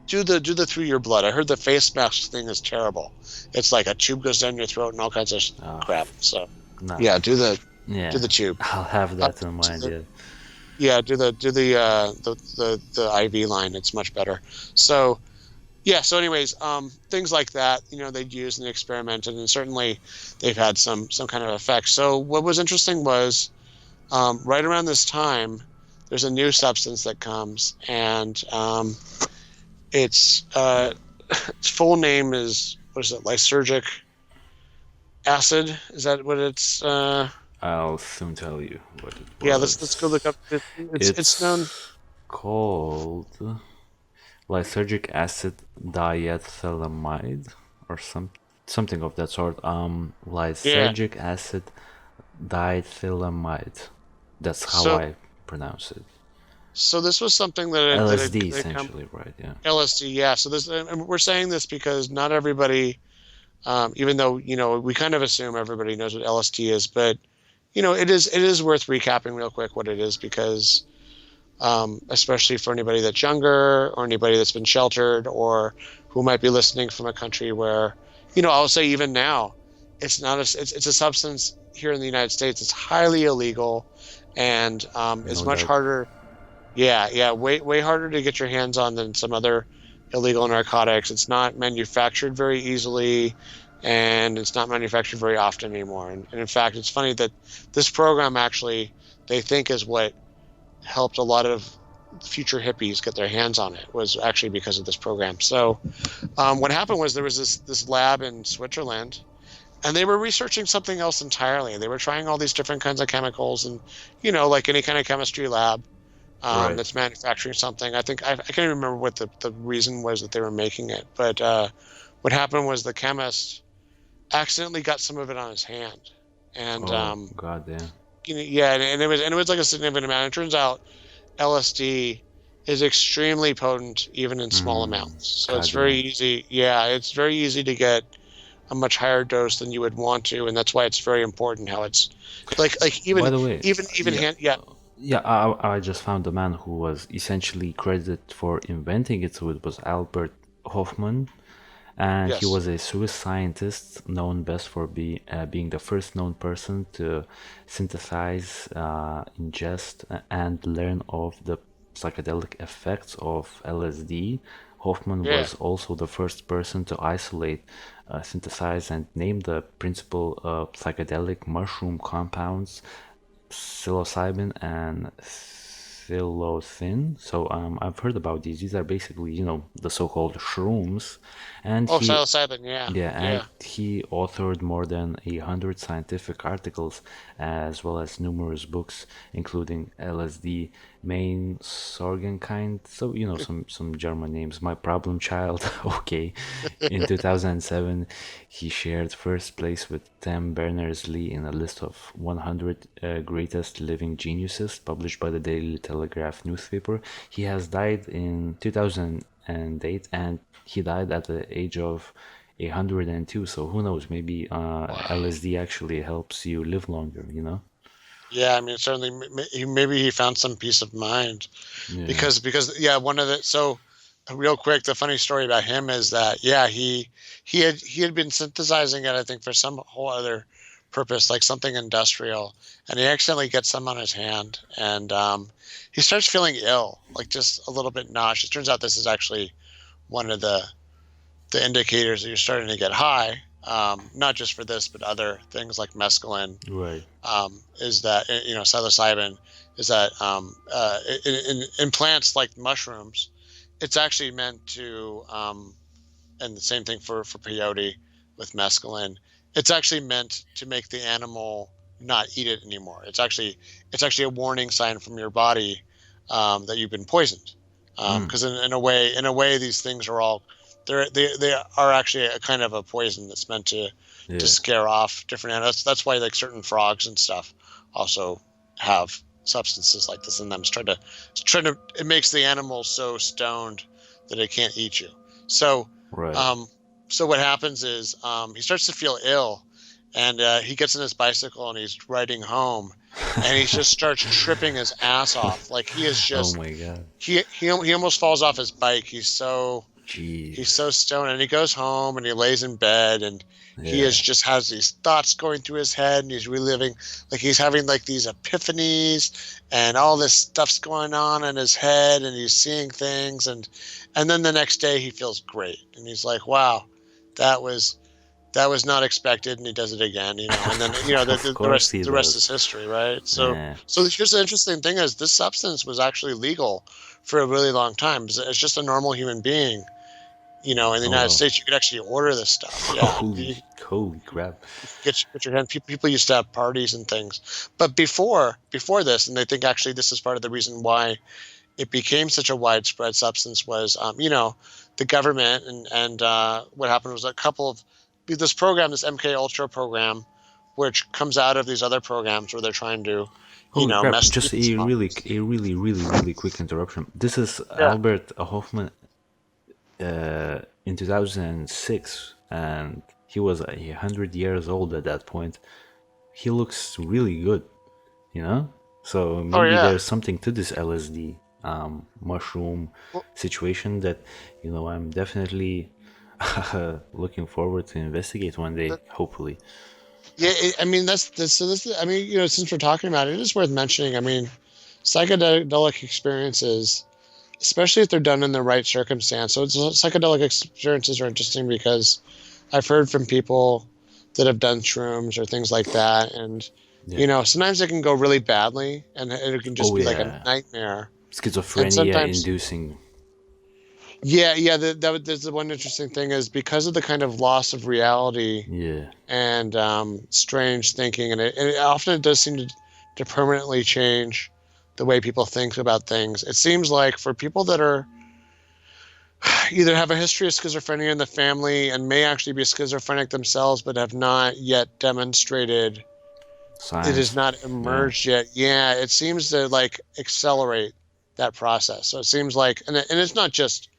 do the through your blood. I heard the face mask thing is terrible. It's like a tube goes down your throat and all kinds of Uh, crap. So nah. yeah, do the Yeah. tube. I'll have Uh, that in do mind. the, Yeah. yeah, do the IV line. It's much better. So yeah. So anyways, things like that, they'd use and experimented, and certainly they've had some kind of effect. So what was interesting was right around this time, there's a new substance that comes, and its full name is what is it? Lysergic acid. Is that what it's? I'll soon tell you what it Yeah. Let's go look was. up. It's known. It's called lysergic acid diethylamide or something of that sort. Yeah. Lysergic acid diethylamide. That's how So I pronounce it. so this was something that LSD had come. essentially, right? Yeah. LSD, yeah. So this, and we're saying this because not everybody, even though we kind of assume everybody knows what LSD is, but it is worth recapping real quick what it is because, especially for anybody that's younger or anybody that's been sheltered or who might be listening from a country where, I'll say even now, it's not it's a substance here in the United States. It's highly illegal, and it's No much doubt. harder. Yeah, yeah, way harder to get your hands on than some other illegal narcotics. It's not manufactured very easily, and it's not manufactured very often anymore. And in fact, it's funny that this program actually they think is what helped a lot of future hippies get their hands on it was actually because of this program. So what happened was there was this lab in Switzerland, and they were researching something else entirely. They were trying all these different kinds of chemicals, and like any kind of chemistry lab Right. that's manufacturing something. I think I can't even remember what the reason was that they were making it, but what happened was the chemist accidentally got some of it on his hand, and Oh, goddamn. yeah, and it was like a significant amount. It turns out LSD is extremely potent even in small amounts, so it's very Goddamn. easy. Yeah, it's very easy to get a much higher dose than you would want to, and that's why it's very important how it's like By even the way, even yeah, hand. Yeah. yeah, I just found the man who was essentially credited for inventing it. So it was Albert Hoffman, and he Yes. was a Swiss scientist known best for being the first known person to synthesize, ingest, and learn of the psychedelic effects of LSD. Hoffman Yeah. was also the first person to isolate, synthesize, and name the principal psychedelic mushroom compounds psilocybin and psilocin. So I've heard about these. These are basically, the so-called shrooms, and Oh, he psilocybin. Yeah. yeah, and Yeah. he authored more than 100 scientific articles as well as numerous books, including LSD, Main Sorgenkind. So, some German names. My Problem Child. Okay. In 2007, he shared first place with Tim Berners-Lee in a list of 100 greatest living geniuses published by the Daily Telegraph newspaper. He has died in 2008, and he died at the age of 102. So who knows? Maybe Wow. LSD actually helps you live longer. Yeah. I mean, certainly, maybe he found some peace of mind Yeah. because yeah, one of the so real quick, the funny story about him is that he had been synthesizing it, I think, for some whole other purpose, like something industrial, and he accidentally gets some on his hand, and he starts feeling ill, like just a little bit nauseous. It turns out this is actually one of the indicators that you're starting to get high, not just for this, but other things like mescaline, Right. is that, psilocybin, is that in plants like mushrooms, it's actually meant to, and the same thing for peyote with mescaline. It's actually meant to make the animal not eat it anymore. It's actually a warning sign from your body that you've been poisoned. Because in a way, these things are all they are actually a kind of a poison that's meant to Yeah. scare off different animals. That's why like certain frogs and stuff also have substances like this in them. It's trying to it makes the animal so stoned that it can't eat you. So Right. so what happens is he starts to feel ill, and he gets in his bicycle and he's riding home, and he just starts tripping his ass off. Like he is Oh just my god. he almost falls off his bike. He's so Jeez. stoned, and he goes home and he lays in bed, and he Yeah. is just has these thoughts going through his head, and he's reliving, like he's having like these epiphanies, and all this stuff's going on in his head, and he's seeing things, and then the next day he feels great, and he's like, wow, that was not expected, and he does it again, and then Of the course rest he the rest does. is history, right? So Yeah. here's the interesting thing: is this substance was actually legal for a really long time. It's just a normal human being, in the Oh United well. States, you could actually order this stuff. Yeah, Holy crap. you could get your hand. People used to have parties and things, but before this, and they think actually this is part of the reason why it became such a widespread substance was, the government, and what happened was a couple of this program, this MK Ultra program, which comes out of these other programs where they're trying to, Holy crap. mess Just humans up. a really quick interruption. This is Yeah. Albert Hoffman in 2006, and he was 100 years old at that point. He looks really good, you know? So Oh maybe yeah. there's something to this LSD mushroom Well, situation that, I'm definitely looking forward to investigate one day, hopefully. yeah. I mean, so this. I mean, since we're talking about it, it is worth mentioning. I mean, psychedelic experiences, especially if they're done in the right circumstance. So psychedelic experiences are interesting because I've heard from people that have done shrooms or things like that, and Yeah. sometimes it can go really badly, and it can just Oh, be like a yeah. nightmare. And Schizophrenia sometimes, inducing. yeah, that's the one interesting thing is because of the kind of loss of reality Yeah. and strange thinking, and it often it does seem to permanently change the way people think about things. It seems like for people that are either have a history of schizophrenia in the family and may actually be schizophrenic themselves, but have not yet demonstrated it has Science. not Yeah. emerged yet. Yeah, it seems to like accelerate that process. So it seems like, and it's not just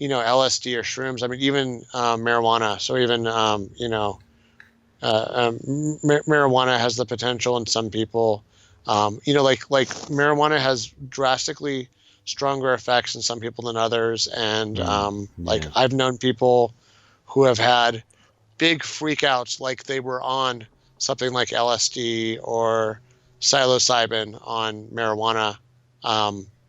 LSD or shrooms. I mean, even marijuana. So even marijuana has the potential in some people. Like marijuana has drastically stronger effects in some people than others, and like Yeah. I've known people who have had big freakouts, like they were on something like LSD or psilocybin on marijuana,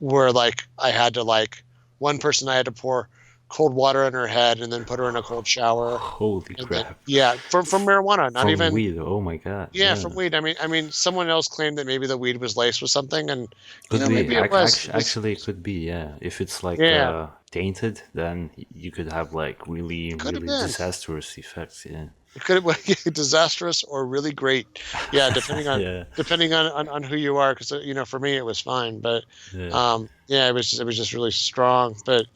where like I had to like one person I had to pour cold water on her head and then put her in a cold shower, Holy and then crap. yeah, from marijuana, not From even. weed. Oh my god. Yeah, Yeah. from weed. I mean, someone else claimed that maybe the weed was laced with something, and Could be. maybe it was. It was. Actually, it could be. Yeah. If it's like Yeah, tainted, then you could have like really, it could have really been. disastrous effects. Yeah. It could have been disastrous or really great. Yeah, depending on Yeah. who you are. Because for me it was fine, but Yeah. yeah, it was just really strong. But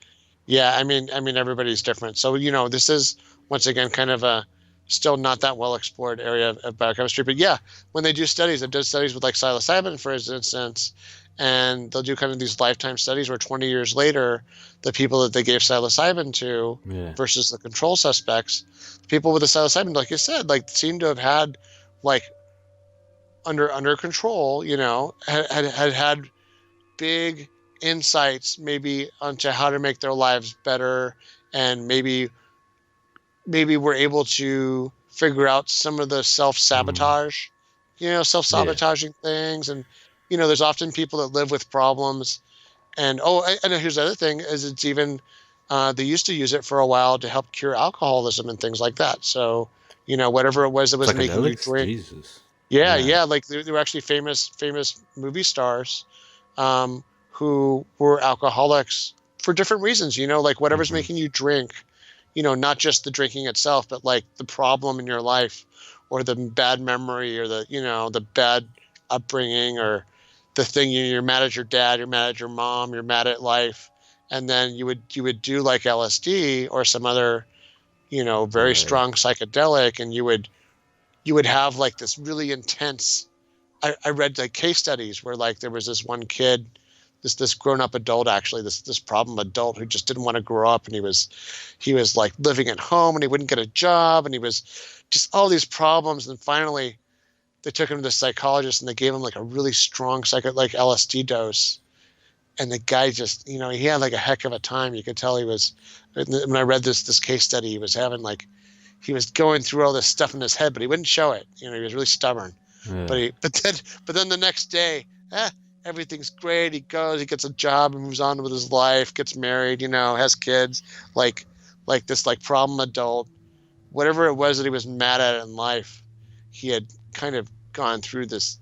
yeah, I mean everybody's different. So this is once again kind of a still not that well explored area of biochemistry. But yeah, when they do studies, they've done studies with like psilocybin, for instance, and they'll do kind of these lifetime studies where 20 years later, the people that they gave psilocybin to Yeah. versus the control suspects, people with the psilocybin, like you said, like seem to have had like under control, had big insights maybe onto how to make their lives better, and maybe we're able to figure out some of the Mm. self-sabotage, Yeah. self-sabotaging things. And there's often people that live with problems. And and here's the other thing is it's even they used to use it for a while to help cure alcoholism and things like that. So whatever it was that was making you Psychedelics? drink. Jesus. Yeah, Yeah. yeah, like there were actually famous movie stars who were alcoholics for different reasons. Like whatever's Hmm. making you drink, not just the drinking itself, but like the problem in your life, or the bad memory, or the bad upbringing, or the thing you're mad at your dad, you're mad at your mom, you're mad at life, and then you would do like LSD or some other very Right. strong psychedelic, and you would have like this really intense. I read like case studies where like there was this one kid, this grown up adult, actually this problem adult, who just didn't want to grow up, and he was like living at home, and he wouldn't get a job, and he was just all these problems. And finally they took him to the psychologist, and they gave him like a really strong like LSD dose. And the guy just, he had like a heck of a time. You could tell he was, when I read this case study, he was having like, he was going through all this stuff in his head, but he wouldn't show it. He was really stubborn. Yeah. But then the next day, everything's great. He goes, he gets a job, and moves on with his life, gets married, has kids, like this like problem adult, whatever it was that he was mad at in life, he had kind of gone through this.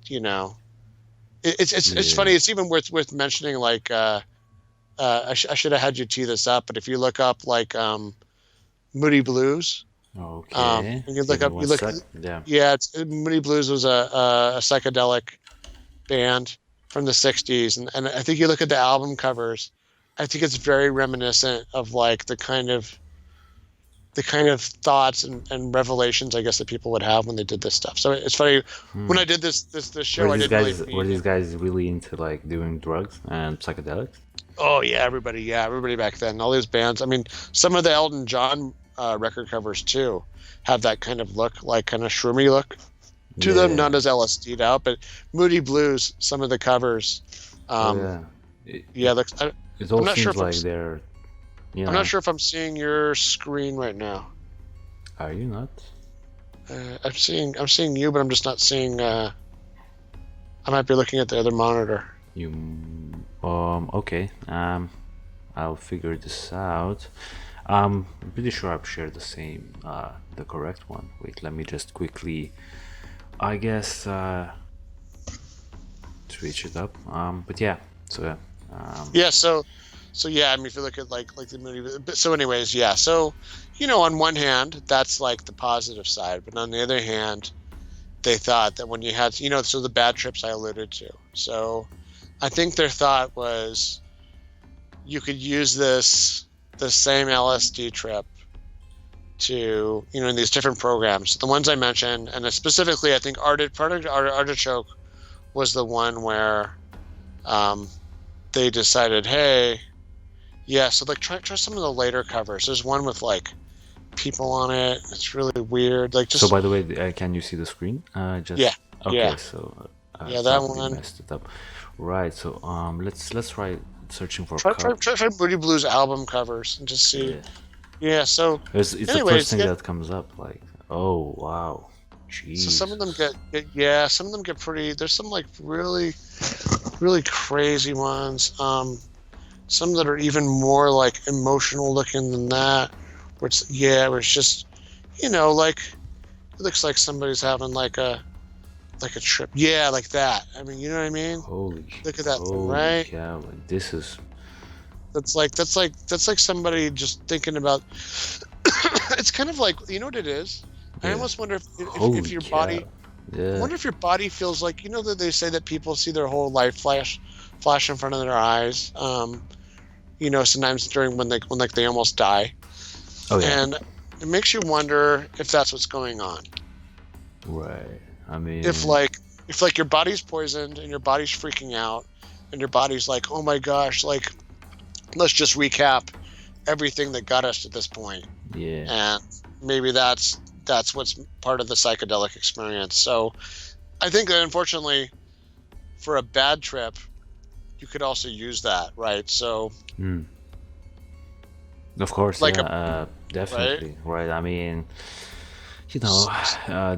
It's Yeah. funny. It's even worth mentioning. Like I should have had you tee this up, but if you look up like Moody Blues, Okay. and you Give look me up, one sec. Yeah. yeah, Moody Blues was a psychedelic band from the '60s, and I think you look at the album covers, I think it's very reminiscent of like the kind of thoughts and revelations, I guess, that people would have when they did this stuff. So it's funny, when Hmm. I did this show, I didn't really Were mean. these guys really into like doing drugs and psychedelics? Oh yeah, everybody back then, all these bands. I mean, some of the Elton John record covers too have that kind of look, like kind of shroomy look to them, Yeah. not as LSD'd out, but Moody Blues, some of the covers, Oh um, yeah. It, yeah, it, looks. it I'm all not sure seems if I'm. like they're, you I'm not know, sure if I'm seeing your screen right now. are you not? I'm seeing you, but I'm just not seeing. I might be looking at the other monitor. You okay. I'll figure this out. I'm pretty sure I've shared the same the correct one. Wait, let me just quickly I guess switch it up. But yeah, so yeah. Yeah, so yeah, I mean, if you look at like the movie, but so anyways, yeah, so on one hand, that's like the positive side, but on the other hand, they thought that when you had, so the bad trips I alluded to. So I think their thought was you could use the same LSD trip to, in these different programs, the ones I mentioned, and specifically, I think Artichoke was the one where um, they decided, hey, yeah, so like try some of the later covers. There's one with like people on it. It's really weird. Like So just by the way, can you see the screen? yeah, Just yeah, okay. So I yeah, that probably one. messed it up. Right. So let's try searching for Try cup. try try Moody Blues album covers and just see. Yeah. Yeah, so It's the first anyways, thing yeah. that comes up. Like, oh wow, So some of them Jesus. get some of them get pretty. There's some like really really crazy ones. Some that are even more like emotional looking than that. Where it's just like it looks like somebody's having like a trip. Yeah, like that. I mean, you know what I mean? Look at that thing, Holy right? cow! Like, this is That's like somebody just thinking about. It's kind of like, you know what it is. I yeah. almost wonder if Holy your cow! body. I Yeah. wonder if your body feels like, that they say that people see their whole life flash in front of their eyes. Sometimes during when like they almost die, Oh yeah. and it makes you wonder if that's what's going on. Right. I If mean, like your body's poisoned and your body's freaking out, and your body's like, oh my gosh, like let's just recap everything that got us to this point, yeah. and maybe that's what's part of the psychedelic experience. So I think that unfortunately for a bad trip, you could also use that, right? So, Of course, like yeah, a right. definitely, right. I mean, you know,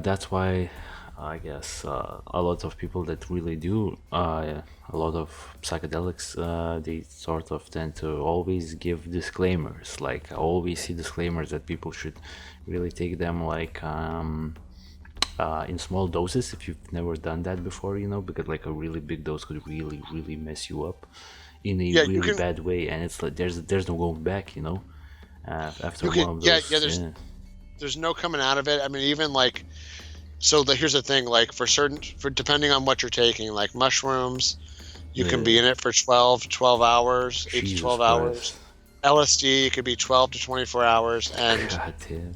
that's why I guess a lot of people that really do a lot of psychedelics, they sort of tend to always give disclaimers. Like I always see disclaimers that people should really take them like in small doses if you've never done that before, because like a really big dose could really, really mess you up in a Yeah, you really can bad way, and it's like there's no going back, after you can one of yeah, those. there's Yeah, there's no coming out of it. I mean, even like here's the thing, like for depending on what you're taking, like mushrooms, you can be yeah. in it for 12 hours, 8 to Jesus 12 hours. Christ. LSD, it could be 12 to 24 hours. God damn.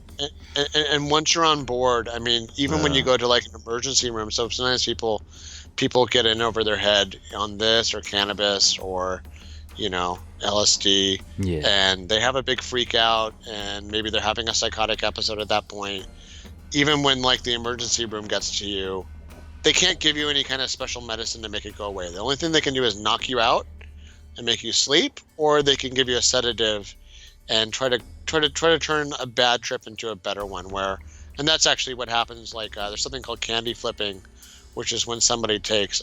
And once you're on board, I mean, even when you Uh, go to like an emergency room, so sometimes people get in over their head on this or cannabis or LSD, yeah. and they have a big freak out, and maybe they're having a psychotic episode at that point. Even when like the emergency room gets to you, they can't give you any kind of special medicine to make it go away. The only thing they can do is knock you out and make you sleep, or they can give you a sedative and try to turn a bad trip into a better one. And that's actually what happens. Like there's something called candy flipping, which is when somebody takes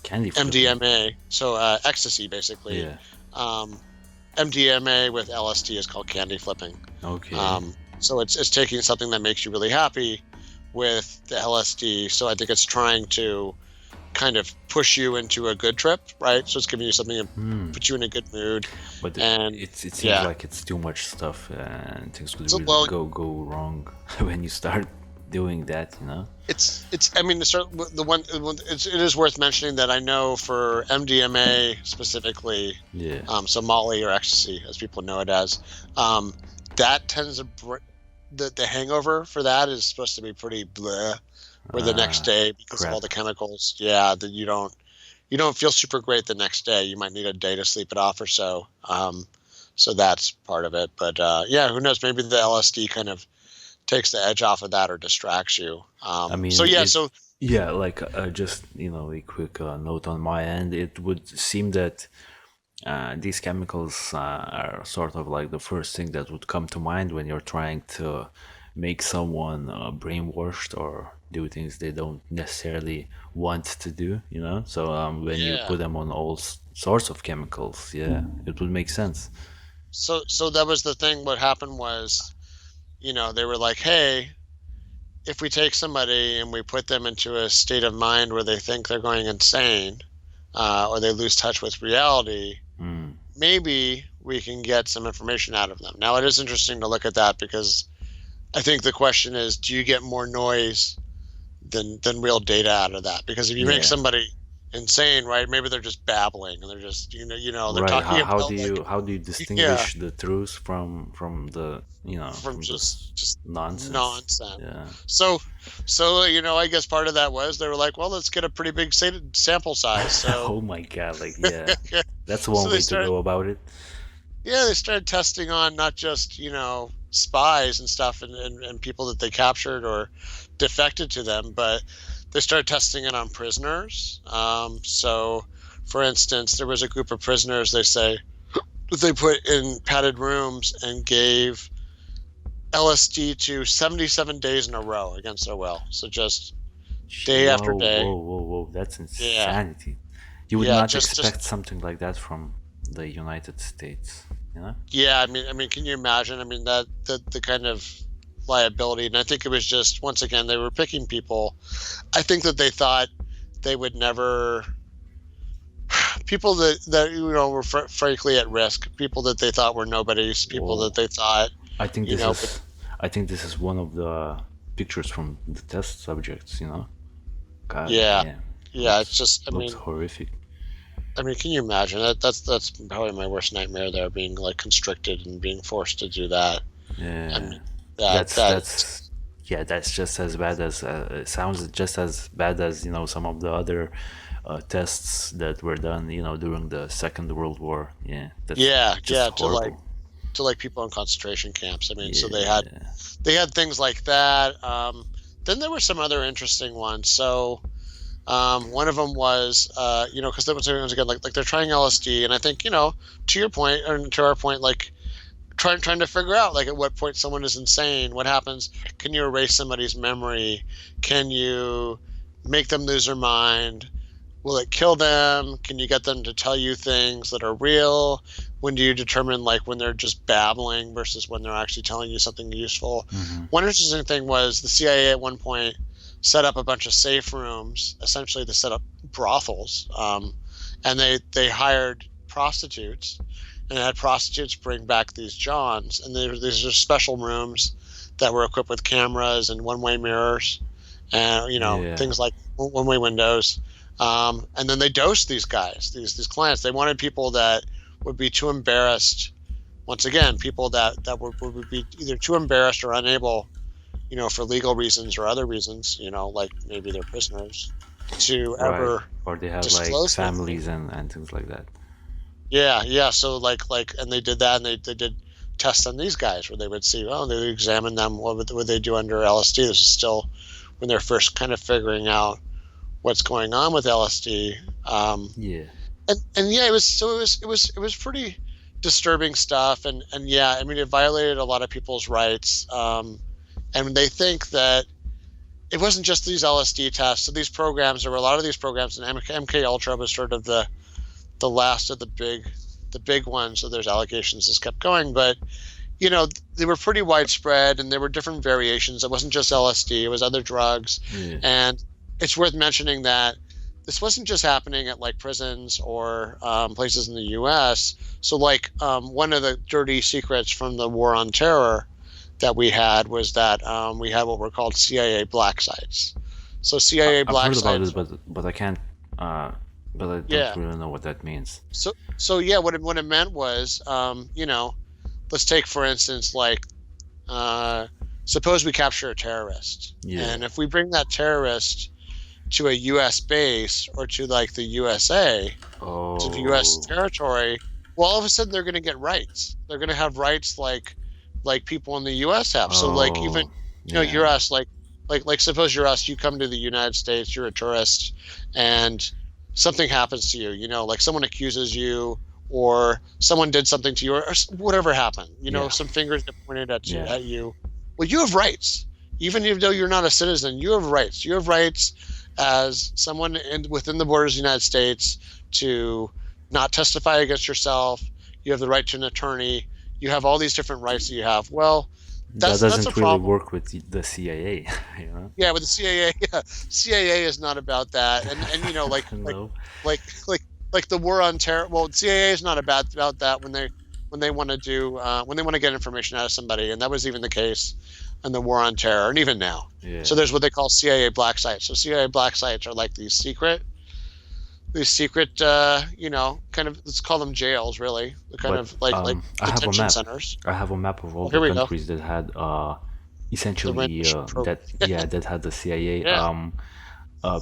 Candy flipping. MDMA, so ecstasy basically. Yeah. Um, MDMA with LSD is called candy flipping. Okay. So it's taking something that makes you really happy with the LSD. So I think it's trying to kind of push you into a good trip, right? So it's giving you something to put you in a good mood. But And it seems yeah, like it's too much stuff, and things could so really well, go wrong when you start doing that. it's I mean it is worth mentioning that I know for MDMA specifically, Yeah. so Molly or ecstasy as people know it as, that tends to the hangover for that is supposed to be pretty bleh, where the next day, because of all Crap. the chemicals, that you don't feel super great the next day. You might need a day to sleep it off or so. So that's part of it. But yeah, who knows? Maybe the LSD kind of takes the edge off of that or distracts you. I So mean, yeah, so yeah, like just a quick note on my end. It would seem that these chemicals are sort of like the first thing that would come to mind when you're trying to make someone brainwashed or do things they don't necessarily want to do. So when you yeah, put them on all sorts of chemicals, yeah, it would make sense. so that was the thing. What happened was, they were like, hey, if we take somebody and we put them into a state of mind where they think they're going insane, or they lose touch with reality, Mm. maybe we can get some information out of them. Now, it is interesting to look at that because I think the question is, do you get more noise than real data out of that? Because if you make Yeah. somebody insane, right, maybe they're just babbling and they're just, they're Right. talking How about do like, you how do you yeah, distinguish the truth from the from from this just nonsense? nonsense. Yeah. So I guess part of that was they were like, well, let's get a pretty big sample size. So Oh my God! Like, yeah, that's so one way to go about it. they started testing on not just spies and stuff and people that they captured or defected to them, but they started testing it on prisoners. So for instance, there was a group of prisoners, they say, that they put in padded rooms and gave LSD to 77 days in a row against their will. So just day Whoa, after day. whoa, whoa, whoa! That's Yeah. insanity. You would Yeah. not Just expect something like that from the United States, you know? yeah. I mean, can you imagine? I mean, the kind of liability. And I think it was just, once again, they were picking people. I think that they thought they would never, people that were frankly at risk, people that they thought were nobodies, people that Whoa! they thought, I think you this know, is, I think this is one of the pictures from the test subjects. God yeah, damn, yeah. It's looks just, looks horrific. can you imagine that? That's probably my worst nightmare there, being like constricted and being forced to do that. I Yeah, mean, that that's that that's yeah, that's just as bad as it sounds just as bad as some of the other tests that were done during the Second World War. Yeah, that's yeah, just yeah, horrible. to like people in concentration camps. I mean, so Yeah. they had things like that. Then there were some other interesting ones. So One of them was, because once again, like they're trying LSD, and I think, to your point, or to our point, like trying to figure out, like, at what point someone is insane. What happens? Can you erase somebody's memory? Can you make them lose their mind? Will it kill them? Can you get them to tell you things that are real? When do you determine, like, when they're just babbling versus when they're actually telling you something useful? Mm-hmm. One interesting thing was the CIA at one point set up a bunch of safe rooms. Essentially, they set up brothels, and they hired prostitutes, and had prostitutes bring back these Johns. And these are special rooms that were equipped with cameras and one-way mirrors, and things like one-way windows. And then they dosed these guys, these clients. They wanted people that would be too embarrassed. Once again, people that would be either too embarrassed or unable, for legal reasons or other reasons, like maybe they're prisoners, to ever or they have disclose families and things like that. Yeah. So like, and they did that, and they did tests on these guys where they would see, they would examine them. What would they do under LSD? This is still when they're first kind of figuring out what's going on with LSD. And yeah, it was pretty disturbing stuff, and yeah, I mean, it violated a lot of people's rights. And they think that it wasn't just these LSD tests. So these programs, there were a lot of these programs, and MK Ultra was sort of the last of the big ones. So there's allegations this kept going, but they were pretty widespread, and there were different variations. It wasn't just LSD; it was other drugs. And it's worth mentioning that this wasn't just happening at like prisons or places in the U.S. So like one of the dirty secrets from the War on Terror that we had was that we had what were called CIA black sites. So CIA black sites. I've heard about it, but I can't. But I don't really know what that means. So yeah, what it meant was, let's take for instance, like, suppose we capture a terrorist, and if we bring that terrorist to a U.S. base or to like the USA, to the U.S. territory, well, all of a sudden they're going to get rights. They're going to have rights like people in the U.S. have. So like even you're us, like suppose you're us, you come to the United States, you're a tourist, and something happens to you, like someone accuses you, or someone did something to you, or whatever happened, some fingers get pointed at you. Well, you have rights. Even though you're not a citizen, you have rights. You have rights as someone within the borders of the United States to not testify against yourself. You have the right to an attorney. You have all these different rights that you have. Well, that doesn't really work with the CIA, Yeah, with the CIA, CIA is not about that, and like the War on Terror. Well, CIA is not about that when they want to do when they want to get information out of somebody, and that was even the case in the War on Terror, and even now. So there's what they call CIA black sites. So CIA black sites are like these secret, kind of, let's call them jails, really. Kind of like detention centers. I have a map of all the countries that had essentially that had the CIA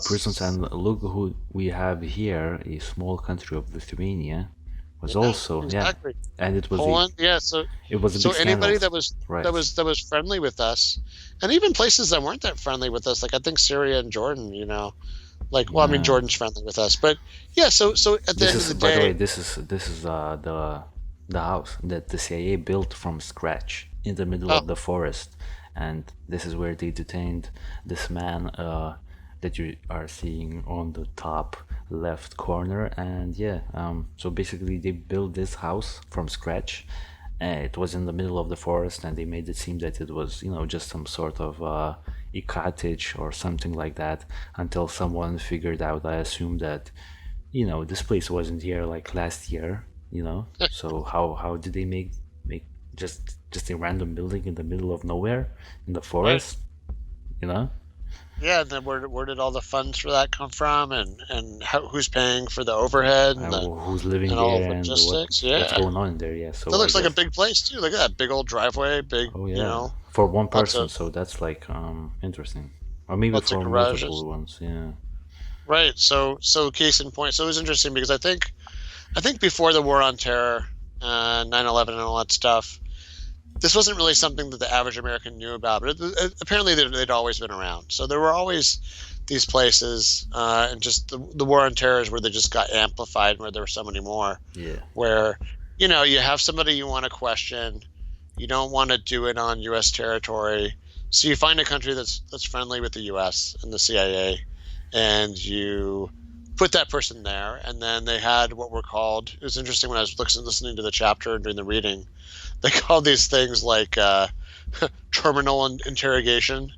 prisons. And look who we have here, a small country of Lithuania. Was also exactly. And it was Poland. It was so anybody that was friendly with us, and even places that weren't that friendly with us, like I think Syria and Jordan, I mean, Jordan's friendly with us, but so at the end of the day, by the way, this is the house that the CIA built from scratch in the middle of the forest, and this is where they detained this man that you are seeing on the top left corner. And so basically they built this house from scratch. It was in the middle of the forest, and they made it seem that it was just some sort of a cottage or something like that, until someone figured out, I assume, that this place wasn't here like last year. So how did they make just a random building in the middle of nowhere in the forest? Yeah, and then where did all the funds for that come from, and who's paying for the overhead, and who's living there, all the logistics? What's going on in there? So it looks like a big place too. Look at that big old driveway, for one person. So that's like interesting, or maybe for multiple ones. Right. So case in point. So it was interesting because I think before the War on Terror, 9/11, and all that stuff, this wasn't really something that the average American knew about, but apparently they'd always been around. So there were always these places, and just the war on terror is where they just got amplified, where there were so many more. Yeah. Where, you know, you have somebody you want to question, you don't want to do it on U.S. territory, so you find a country that's friendly with the U.S. and the CIA, and you put that person there. And then they had what were called, it was interesting when I was listening to the chapter and doing the reading, they called these things like terminal interrogation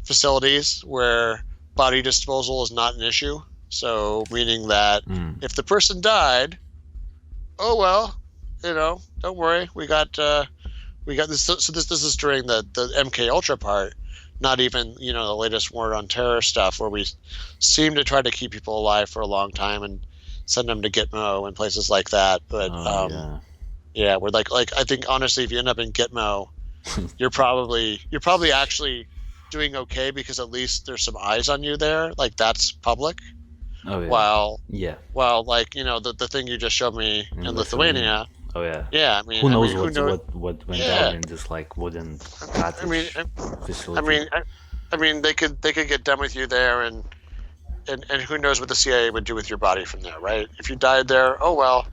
facilities, where body disposal is not an issue. So meaning that if the person died, oh well, you know, don't worry, we got this. So this is during the MK Ultra part, not even, you know, the latest war on terror stuff, where we seem to try to keep people alive for a long time and send them to Gitmo and places like that. But yeah, we're like I think honestly, if you end up in Gitmo, you're probably actually doing okay, because at least there's some eyes on you there. Like, that's public. Oh yeah. While like, you know, the thing you just showed me in Lithuania. Oh yeah. Yeah, I mean, who knows what went down in this like wooden cottage facility. I mean, they could get done with you there, and who knows what the CIA would do with your body from there, right? If you died there, oh well,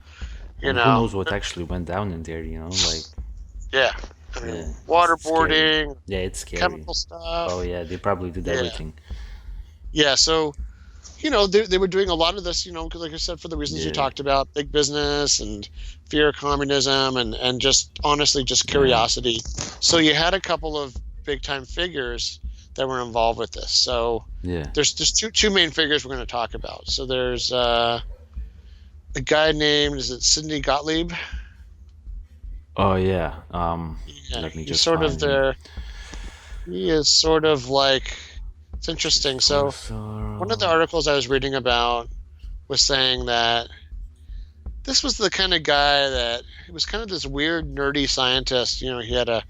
you know. Who knows what actually went down in there? You know, like. Yeah. I mean, waterboarding. Yeah, it's scary. Chemical stuff. Oh yeah, they probably did everything. Yeah, so, you know, they were doing a lot of this, you know, because like I said, for the reasons you talked about, big business and fear of communism, and just honestly just curiosity. So you had a couple of big time figures that were involved with this. So there's two main figures we're going to talk about. So there's a guy named, is it Sidney Gottlieb? Oh yeah. Let me just sort of there. He is sort of like, it's interesting. So one of the articles I was reading about was saying that this was the kind of guy that, he was kind of this weird nerdy scientist. You know, he had a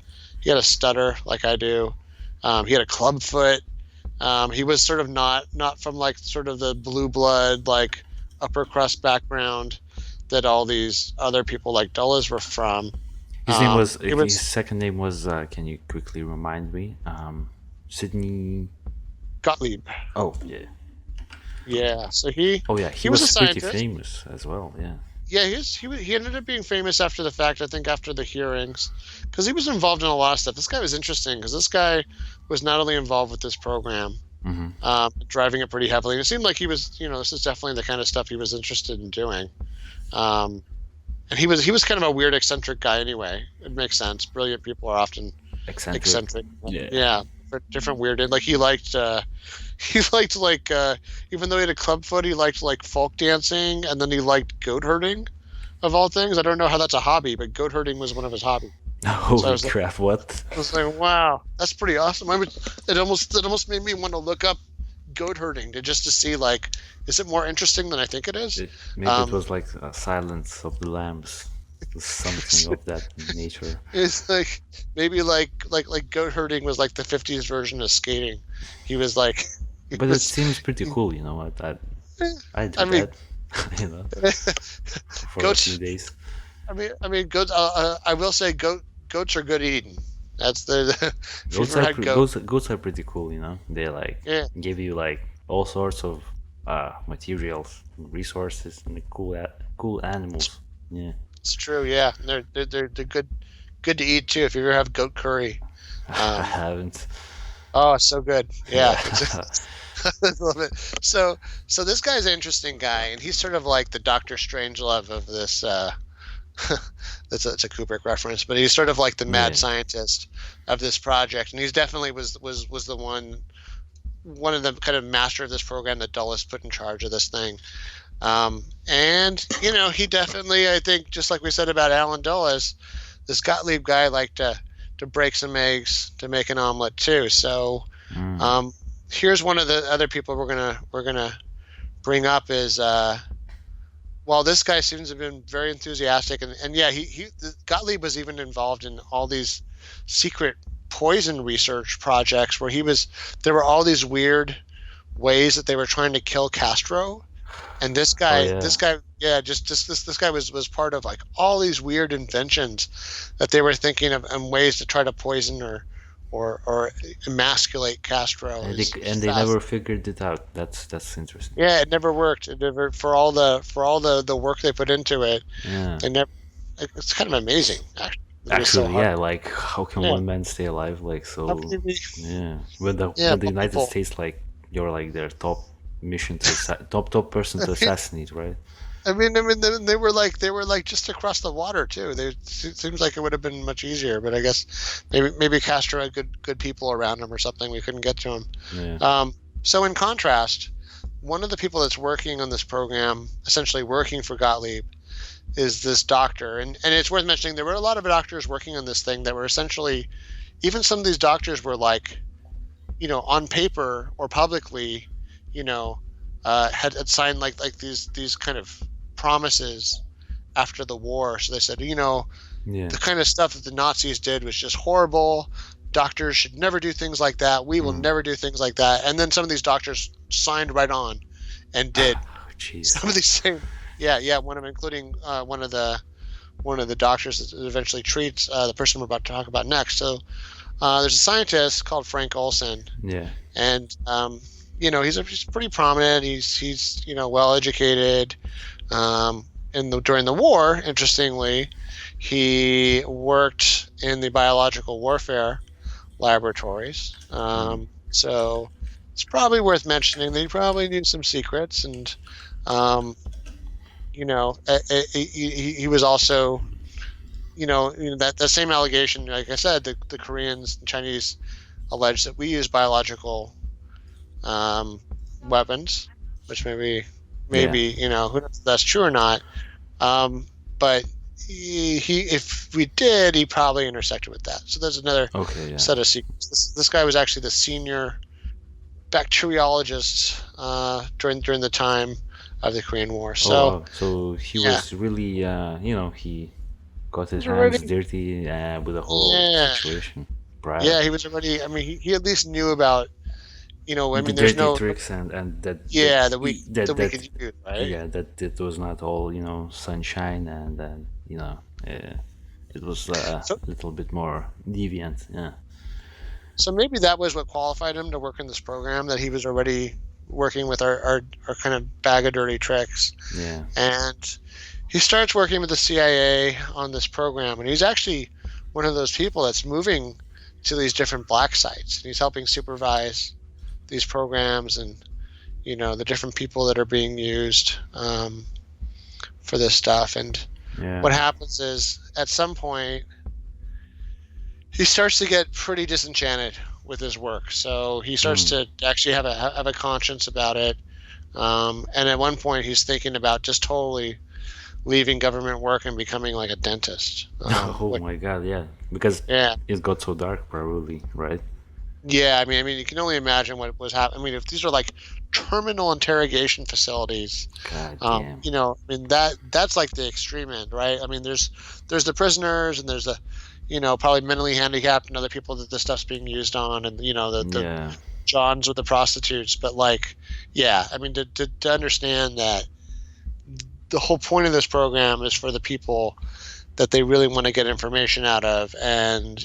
stutter like I do. He had a club foot. He was sort of not from like sort of the blue blood, like upper crust background that all these other people like Dulles were from. His name was, his second name was, can you quickly remind me? Sidney Gottlieb. Oh, yeah. Yeah, so he... Oh, yeah, he was a pretty famous as well, yeah. Yeah, he ended up being famous after the fact, I think after the hearings, because he was involved in a lot of stuff. This guy was interesting, because this guy was not only involved with this program, driving it pretty heavily. And it seemed like he was, you know, this is definitely the kind of stuff he was interested in doing. And he was kind of a weird, eccentric guy anyway. It makes sense. Brilliant people are often eccentric. Yeah, for different weird. Like he liked like even though he had a club foot, he liked like folk dancing, and then he liked goat herding, of all things. I don't know how that's a hobby, but goat herding was one of his hobbies. Holy crap! What? I was like, wow, that's pretty awesome. It almost made me want to look up goat herding to see like, is it more interesting than I think it is? Maybe it was like a Silence of the Lambs, something of that nature. It's like maybe like goat herding was like the 50s version of skating. He was like. But it seems pretty cool, you know. I do that, you know, for goats, a few days. I mean, goats. I will say, goats are good eating. That's the goats are pretty cool, you know. They like give you like all sorts of materials, resources, and cool animals. Yeah, it's true. Yeah, they're good to eat too. If you ever have goat curry, I haven't. Oh, it's so good. Yeah. I love it. So this guy's an interesting guy, and he's sort of like the Dr. Strangelove of this. It's a Kubrick reference, but he's sort of like the mad scientist of this project, and he's definitely was the one of the kind of master of this program that Dulles put in charge of this thing. And you know, he definitely, I think, just like we said about Alan Dulles, this Gottlieb guy liked to break some eggs to make an omelet too. So here's one of the other people we're gonna bring up is while this guy seems to have been very enthusiastic, and yeah, Gottlieb was even involved in all these secret poison research projects where there were all these weird ways that they were trying to kill Castro, and this guy was part of like all these weird inventions that they were thinking of, and ways to try to poison or emasculate Castro And is they never fast. figured it out. That's interesting. Yeah, it never worked. It never for all the work they put into it. Yeah. They never. It's kind of amazing, actually, that it was so Actually, hard. yeah. Like, how can Yeah, one man stay alive? Like, how can so, you be? yeah. Yeah, When the but United people. States, like, you're like their top mission to top person to assassinate, right? I mean, they were like just across the water too. It seems like it would have been much easier, but I guess maybe Castro had good people around him or something. We couldn't get to him. Yeah. So in contrast, one of the people that's working on this program, essentially working for Gottlieb, is this doctor, and it's worth mentioning there were a lot of doctors working on this thing that were essentially, even some of these doctors were like, on paper or publicly, you know, had signed like these kind of promises after the war. So they said, Yeah. the kind of stuff that the Nazis did was just horrible. Doctors should never do things like that. We will Mm. never do things like that. And then some of these doctors signed right on and did Oh, jeez. some of these same. Yeah. One of them, including one of the doctors that eventually treats the person we're about to talk about next. So there's a scientist called Frank Olson, Yeah. and he's pretty prominent. He's well educated. During the war, interestingly, he worked in the biological warfare laboratories. So it's probably worth mentioning that he probably knew some secrets, and um, he was also, that the same allegation. Like I said, the Koreans and Chinese allege that we use biological um, weapons, which Yeah. maybe who knows if that's true or not. But he if we did, he probably intersected with that. So there's another Okay. Yeah. set of secrets. This guy was actually the senior bacteriologist during the time of the Korean War. Oh So wow. So he yeah, was really, he got his he's hands already dirty with the whole yeah situation prior. yeah he was already. I mean, he at least knew about. I The mean, there's dirty no tricks and yeah that we that we that could use, right? yeah, that it was not all, sunshine, and then, it was a So little bit more deviant. Yeah. so maybe that was what qualified him to work in this program, that he was already working with our kind of bag of dirty tricks. Yeah. And he starts working with the CIA on this program, and he's actually one of those people that's moving to these different black sites, and he's helping supervise these programs, and the different people that are being used for this stuff. And Yeah. what happens is, at some point, he starts to get pretty disenchanted with his work. So he starts Mm. to actually have a conscience about it. And at one point, he's thinking about just totally leaving government work and becoming like a dentist. Oh my God, yeah. Because Yeah, it got so dark, probably, right? yeah. I mean, you can only imagine what was happening. I mean, if these are like terminal interrogation facilities, God damn. I mean, that's like the extreme end, right? I mean, there's the prisoners, and there's the, probably mentally handicapped and other people that this stuff's being used on, and the Yeah. Johns with the prostitutes. But like, yeah, I mean, to understand that the whole point of this program is for the people that they really want to get information out of, and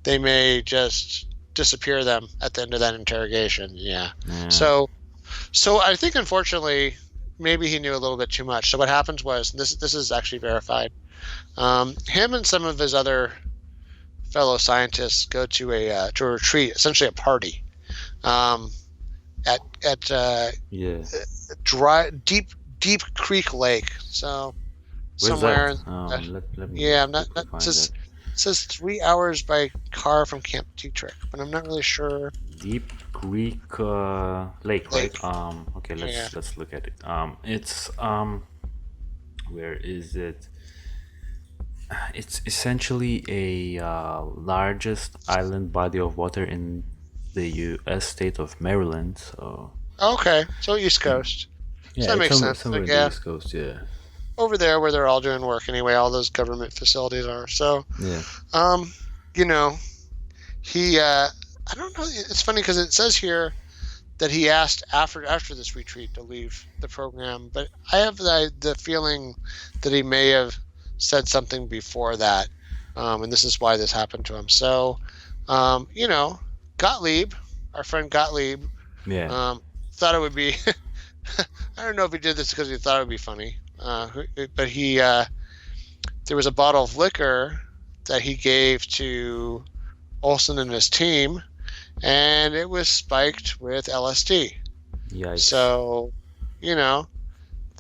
they may just disappear them at the end of that interrogation. Yeah. Yeah. So I think, unfortunately, maybe he knew a little bit too much. So what happens was, and this is actually verified. Him and some of his other fellow scientists go to a retreat, essentially a party, um, at Yeah. dry deep Creek Lake. So Where's somewhere, that? Let me yeah, I'm not. quickly It find says that. it says 3 hours by car from Camp Dietrich, but I'm not really sure. Deep Creek Lake, right? Lake. Okay, Yeah. let's look at it. It's where is it? It's essentially a largest island body of water in the U.S. state of Maryland. So Okay. So East Coast. So yeah, that it's makes sense. somewhere Like, in the yeah, East Coast. Yeah. over there where they're all doing work anyway. All those government facilities are. So, Yeah. um, you know, he. I don't know. It's funny because it says here that he asked after this retreat to leave the program, but I have the feeling that he may have said something before that, and this is why this happened to him. So You know, Gottlieb, our friend Gottlieb, Yeah. um, thought it would be. I don't know if he did this because he thought it would be funny, but there was a bottle of liquor that he gave to Olson and his team, and it was spiked with LSD. Yikes. So, you know,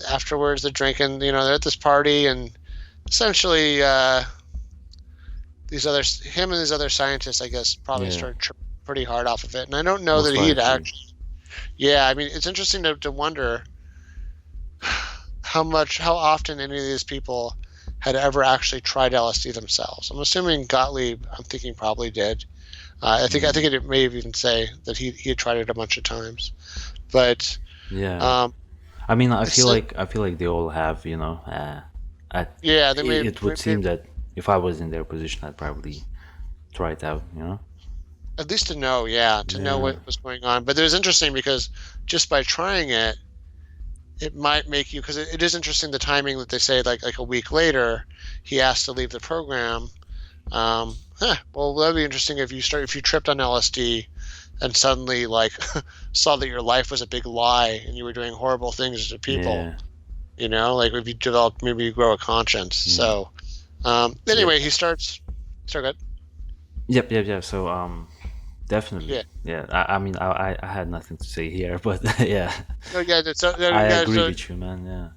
afterwards they're drinking. They're at this party, and essentially, him and these other scientists, I guess, probably Yeah. started pretty hard off of it. And I don't know that Most he had likely. actually. Yeah, I mean, it's interesting to wonder how often any of these people had ever actually tried LSD themselves. I'm assuming Gottlieb, I'm thinking probably did. I think it may even say that he had tried it a bunch of times, but Yeah. um, I mean, it's I feel like they all have, you know. yeah, they may, It would seem that if I was in their position, I'd probably try it out, you know. at least to know, yeah, to know Yeah. what was going on. But it was interesting because just by trying it, it might make you, because it is interesting the timing that they say like a week later he asked to leave the program. Well, that'd be interesting if you tripped on LSD and suddenly like saw that your life was a big lie and you were doing horrible things to people. Yeah. Like if you develop, maybe you grow a conscience. Mm. So Yep. anyway, he starts. Start good. Yep. Yep. Yep. So Yeah. definitely. Yeah. I mean, I had nothing to say here, but yeah, No, yeah. So I yeah. agree So with you, man. Yeah.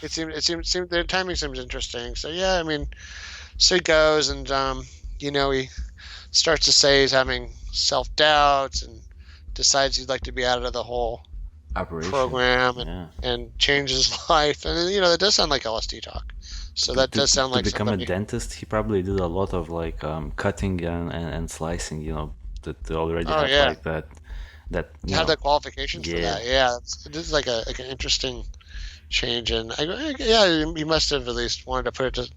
it seemed the timing seems interesting. So yeah, I mean, so he goes and he starts to say he's having self doubts and decides he'd like to be out of the whole Operation. program Yeah. and change his life. And that does sound like LSD talk. So To, that to, does sound to like become a somebody. dentist, he probably did a lot of like cutting and slicing, you know, to already Oh have yeah, like that to you have know. the qualifications for Yeah. that. Yeah, this is like an interesting change. And yeah, he must have at least wanted to put it to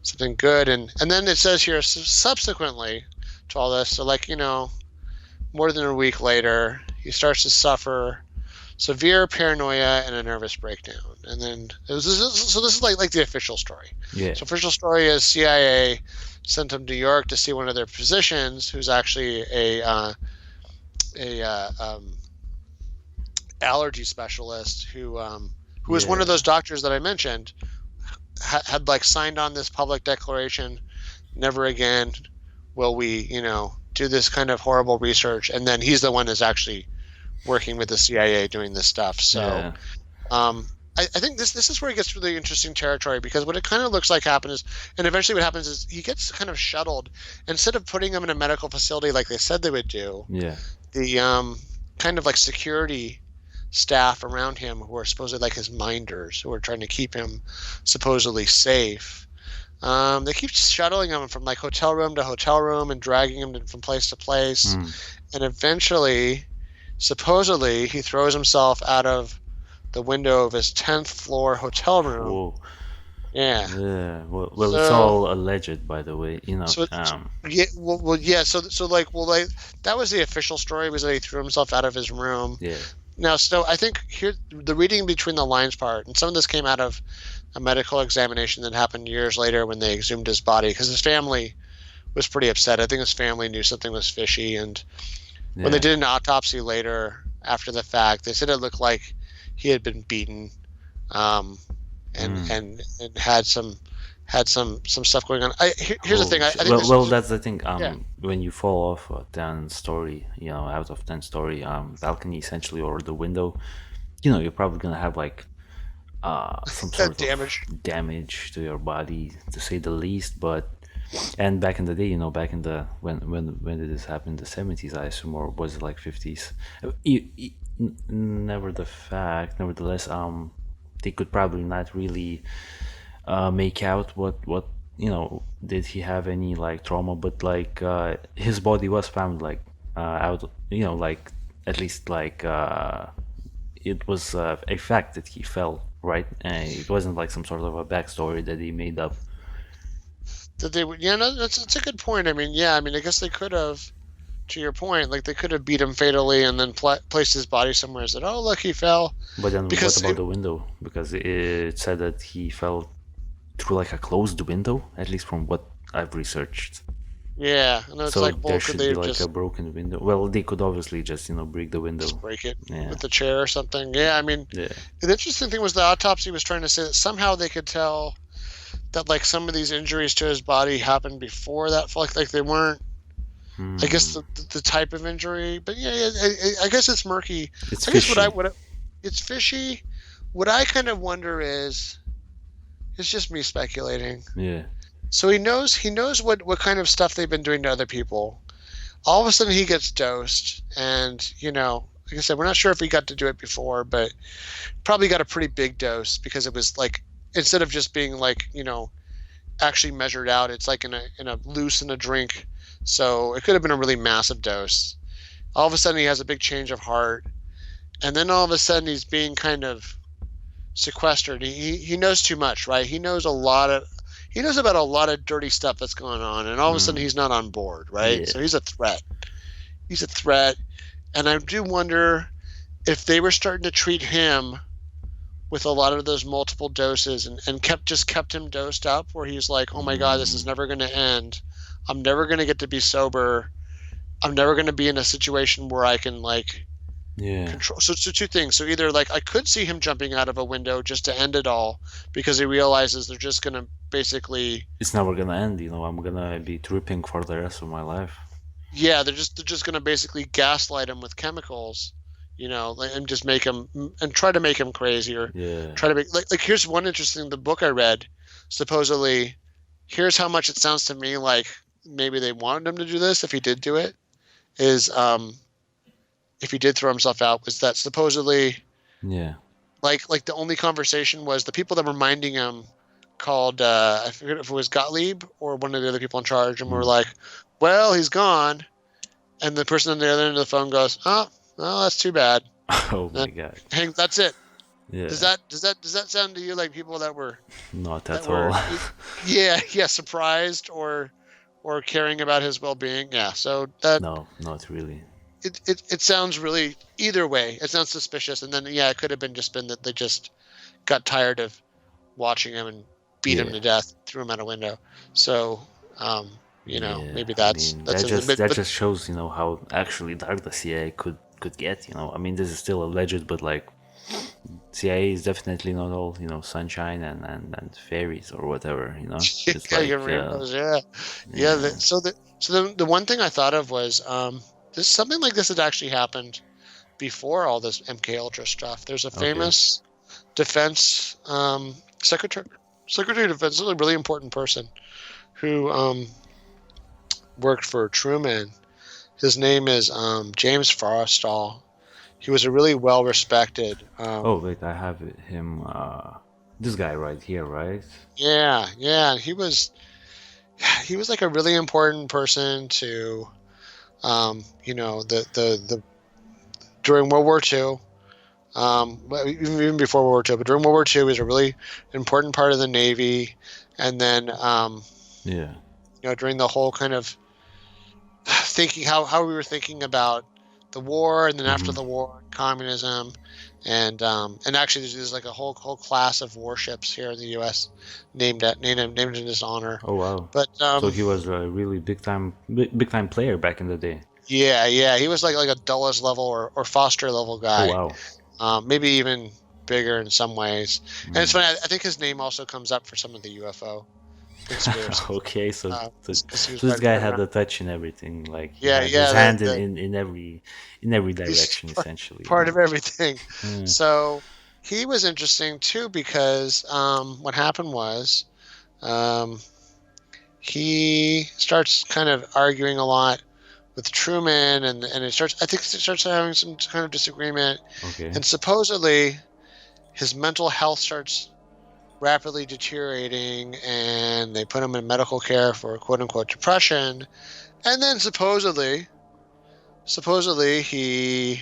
something good. And then it says here subsequently to all this, so like more than a week later, he starts to suffer severe paranoia and a nervous breakdown. And then so this is like the official story. Yeah. So official story is CIA sent him to New York to see one of their physicians, who's actually a allergy specialist who was one of Yeah. those doctors that I mentioned had like signed on this public declaration, never again will we do this kind of horrible research. And then he's the one that's actually working with the CIA doing this stuff. So Yeah. um, I think this is where it gets really interesting territory, because what it kind of looks like happens is, and eventually what happens is he gets kind of shuttled. Instead of putting him in a medical facility like they said they would do, Yeah. the kind of like security staff around him, who are supposedly like his minders, who are trying to keep him supposedly safe. They keep shuttling him from like hotel room to hotel room and dragging him from place to place. Hmm. And eventually, supposedly, he throws himself out of the window of his 10th floor hotel room. Whoa. Yeah. Yeah. Well, it's So, all alleged, by the way. You know. so yeah, yeah. So that was the official story, was that he threw himself out of his room. Yeah. Now, so I think here the reading between the lines part, and some of this came out of a medical examination that happened years later when they exhumed his body, because his family was pretty upset. I think his family knew something was fishy, and when they Yeah. did an autopsy later after the fact, they said it looked like he had been beaten, um, and Hmm. and had some stuff going on. Here's the thing. Holy I shit. think this. Well, that's the thing. Yeah. When you fall off a 10 story, you know, out of 10 story balcony essentially, or the window, you know, you're probably gonna have like some sort of Damage. damage to your body, to say the least. But and back in the day, you know, back in the when did this happen? The 70s, I assume, or was it like 50s? Nevertheless, they could probably not really make out what you know, did he have any like trauma, but like his body was found like out, you know, like at least like it was a fact that he fell, right? It wasn't like some sort of a backstory that he made up. That they would. Yeah, no, that's a good point. I mean, yeah, I mean, I guess they could have, to your point, like they could have beat him fatally and then placed his body somewhere and said, "Oh, look, he fell," But then what because about the window? Because it said that he fell through like a closed window, at least from what I've researched. Yeah, and it's So like, there well, could should they be have like a just broken window. Well, they could obviously just break the window. break it Yeah, with the chair or something? Yeah, I mean, yeah. the interesting thing was the autopsy was trying to say that somehow they could tell that like some of these injuries to his body happened before that, like they weren't. I guess Hmm. the type of injury, but yeah, I guess it's murky. It's I guess fishy. it's fishy. What I kind of wonder is, it's just me speculating. Yeah. So he knows what kind of stuff they've been doing to other people. All of a sudden he gets dosed, and like I said, we're not sure if he got to do it before, but probably got a pretty big dose because it was like, instead of just being like actually measured out, it's like in a loose in a drink, so it could have been a really massive dose. All of a sudden he has a big change of heart, and then all of a sudden he's being kind of sequestered. He knows too much, right? He knows about a lot of dirty stuff that's going on, and all of a sudden Mm. he's not on board, right? Yeah. So he's a threat. He's a threat, and I do wonder if they were starting to treat him with a lot of those multiple doses, and kept him dosed up, where he's like, oh my god, this is Mm. never going to end. I'm never going to get to be sober. I'm never going to be in a situation where I can like Yeah. control. So two things. So either like I could see him jumping out of a window just to end it all, because he realizes they're just going to basically, It's never gonna end. I'm gonna be tripping for the rest of my life. yeah, they're just going to basically gaslight him with chemicals, and just make him, and try to make him crazy, or Yeah. try to make like here's one interesting, the book I read, supposedly, here's how much it sounds to me like maybe they wanted him to do this if he did do it, is if he did throw himself out, was that supposedly Yeah. like the only conversation was the people that were minding him called, I forget if it was Gottlieb or one of the other people in charge, and were Mm. like, well, he's gone, and the person on the other end of the phone goes, oh, well, that's too bad. Oh my god. That's it. Yeah. Does that sound to you like people that were Not that at all. were yeah, surprised or caring about his well-being? Yeah, so that No, not really. it sounds really, either way, it sounds suspicious. And then yeah, it could have just been that they just got tired of watching him and beat him Yeah. to death, threw him out a window. So Yeah. maybe I that's mean, that's that in the just that but just shows, how actually dark the CIA could get. I mean, this is still alleged, but like, CIA is definitely not all, sunshine and fairies or whatever. It's yeah, like, your rainbows, yeah. Yeah, yeah. the one thing I thought of was, this, something like this had actually happened before all this MK Ultra stuff. There's a Okay. famous defense, secretary of defense, a really important person who worked for Truman. His name is James Forrestal. He was a really well respected. Oh wait, I have him. This guy right here, right? Yeah. He was like a really important person to, the during World War II. Even before World War II, but during World War II, he was a really important part of the Navy. And then, Yeah. during the whole kind of thinking, how we were thinking about the war, and then after Hmm. the war, communism, and actually there's like a whole class of warships here in the U.S. named in his honor. Oh wow. But So he was a really big time player back in the day. yeah, he was like a Dulles level or Foster level Oh guy. wow. Maybe even bigger in some ways. And it's Mm. funny, I think his name also comes up for some of the UFO conspiracy. Okay, so, so, 'Cause he was so this right guy had around. the touch in everything. Like he Yeah, had his hand the in every he's direction, essentially. part of everything. Yeah. So he was interesting too, because what happened was, um, he starts kind of arguing a lot with Truman, and I think it starts having some kind of disagreement, Okay. and supposedly his mental health starts rapidly deteriorating, and they put him in medical care for quote unquote depression, and then supposedly he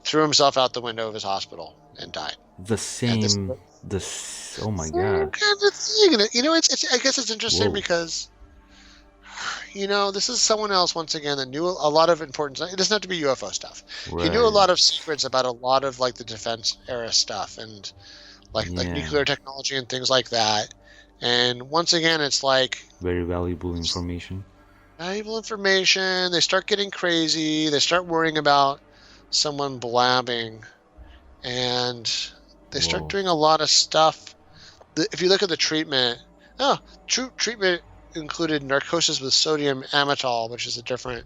threw himself out the window of his hospital and died. The And this same. Oh my same god. kind of thing. And it's I guess it's interesting Whoa. because this is someone else once again that knew a lot of important. It doesn't have to be UFO stuff. He knew a Right. lot of secrets about a lot of like the defense era stuff, and like Yeah. nuclear technology and things like that. And once again, it's like, Very valuable information. valuable information. They start getting crazy. They start worrying about someone blabbing, and they start Whoa. doing a lot of stuff. If you look at the treatment, oh, treatment included narcosis with sodium amytal, which is a different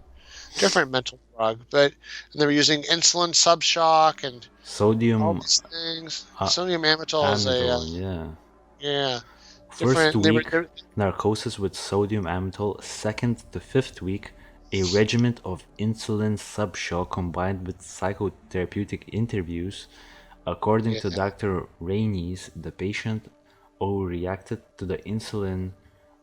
mental drug. But they were using insulin subshock and all Sodium these things. uh, Sodium amytal is a amidon, yeah. yeah First different. They were week, narcosis with sodium amytal. Second to fifth week, a regimen of insulin subshock combined with psychotherapeutic interviews. According to yeah. Dr. Rainey's, the patient overreacted to the insulin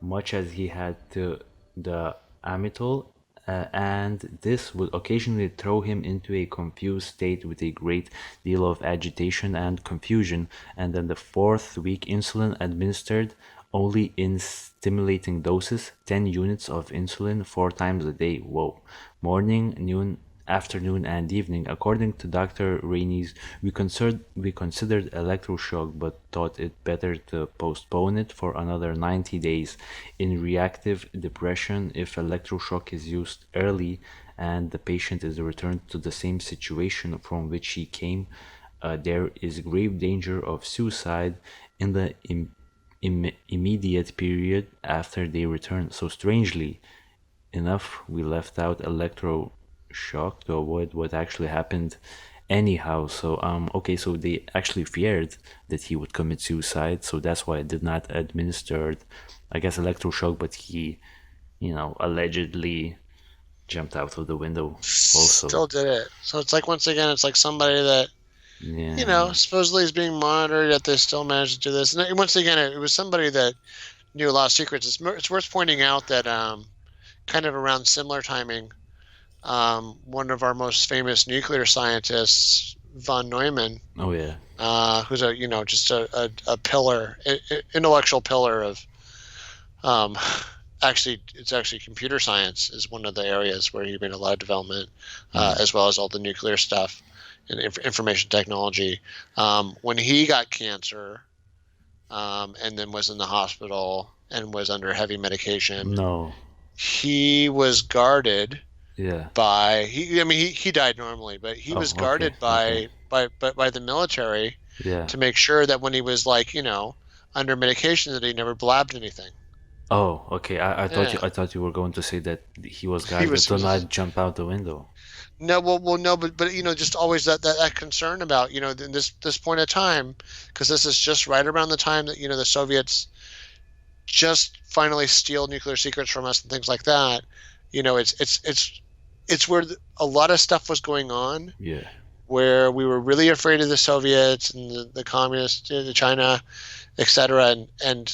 much as he had to the amytal, and this would occasionally throw him into a confused state with a great deal of agitation and confusion. And then the fourth week, insulin administered only in stimulating doses, 10 units of insulin 4 times a day. Whoa. Morning, noon, afternoon, and evening. According to Dr. Rainey's, we considered electroshock but thought it better to postpone it for another 90 days. In reactive depression, if electroshock is used early and the patient is returned to the same situation from which he came, there is grave danger of suicide in the immediate period after they return. So strangely enough, we left out electroshock to avoid what actually happened anyhow. So okay, so they actually feared that he would commit suicide, so that's why I did not administer, I guess, electroshock, but he, allegedly jumped out of the window also. Still did it. So it's like once again, it's like somebody that Yeah. supposedly is being monitored, yet they still managed to do this. And once again, it was somebody that knew a lot of secrets. It's worth pointing out that kind of around similar timing, one of our most famous nuclear scientists, von Neumann, Oh yeah. who's just a pillar, intellectual pillar of um, it's actually computer science is one of the areas where he made a lot of development, Mm. as well as all the nuclear stuff and information technology. When he got cancer, and then was in the hospital and was under heavy medication, No. he was guarded Yeah. by he died normally, but he Oh, was okay. guarded Okay. by the military Yeah. to make sure that when he was like under medication that he never blabbed anything. Oh, okay. I thought you Yeah, I thought you were going to say that he was he guarded was he to was not jump out the window. no well no but just always that concern about in this point of time, because this is just right around the time that the Soviets just finally steal nuclear secrets from us and things like that. It's where a lot of stuff was going on, Yeah. where we were really afraid of the Soviets and the communists, the China, etc. And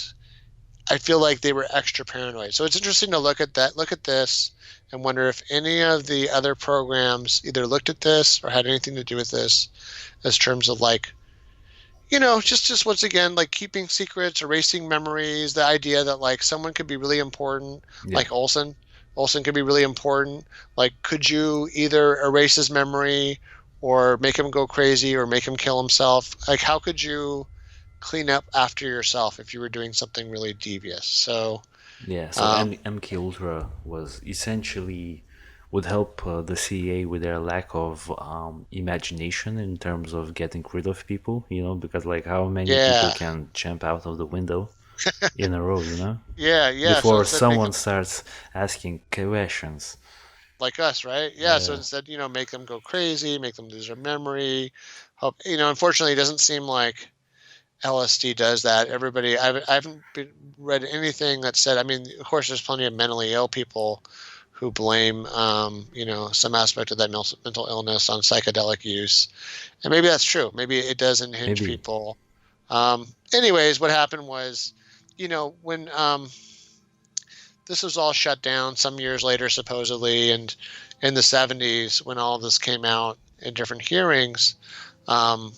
I feel like they were extra paranoid. So it's interesting to look at this, and wonder if any of the other programs either looked at this or had anything to do with this, as terms of like, just once again, like keeping secrets, erasing memories, the idea that like someone could be really important, Yeah. like Olson. Olson could be really important. Like, could you either erase his memory or make him go crazy or make him kill himself? Like, how could you clean up after yourself if you were doing something really devious? So, Yeah. So um, MK Ultra was essentially would help the CIA with their lack of imagination in terms of getting rid of people. Because like how many people yeah, can jump out of the window in a row? yeah. So Before instead, make someone them starts asking questions. like us, right? Yeah. So Yeah. instead, make them go crazy, make them lose their memory. Hope, unfortunately, it doesn't seem like LSD does that. Everybody, I haven't read anything that said. I mean, of course, there's plenty of mentally ill people who blame, some aspect of that mental illness on psychedelic use, and maybe that's true. Maybe it does unhinge Maybe. people. Anyways, what happened was, when this was all shut down some years later, supposedly, and in the 70s, when all this came out in different hearings, um,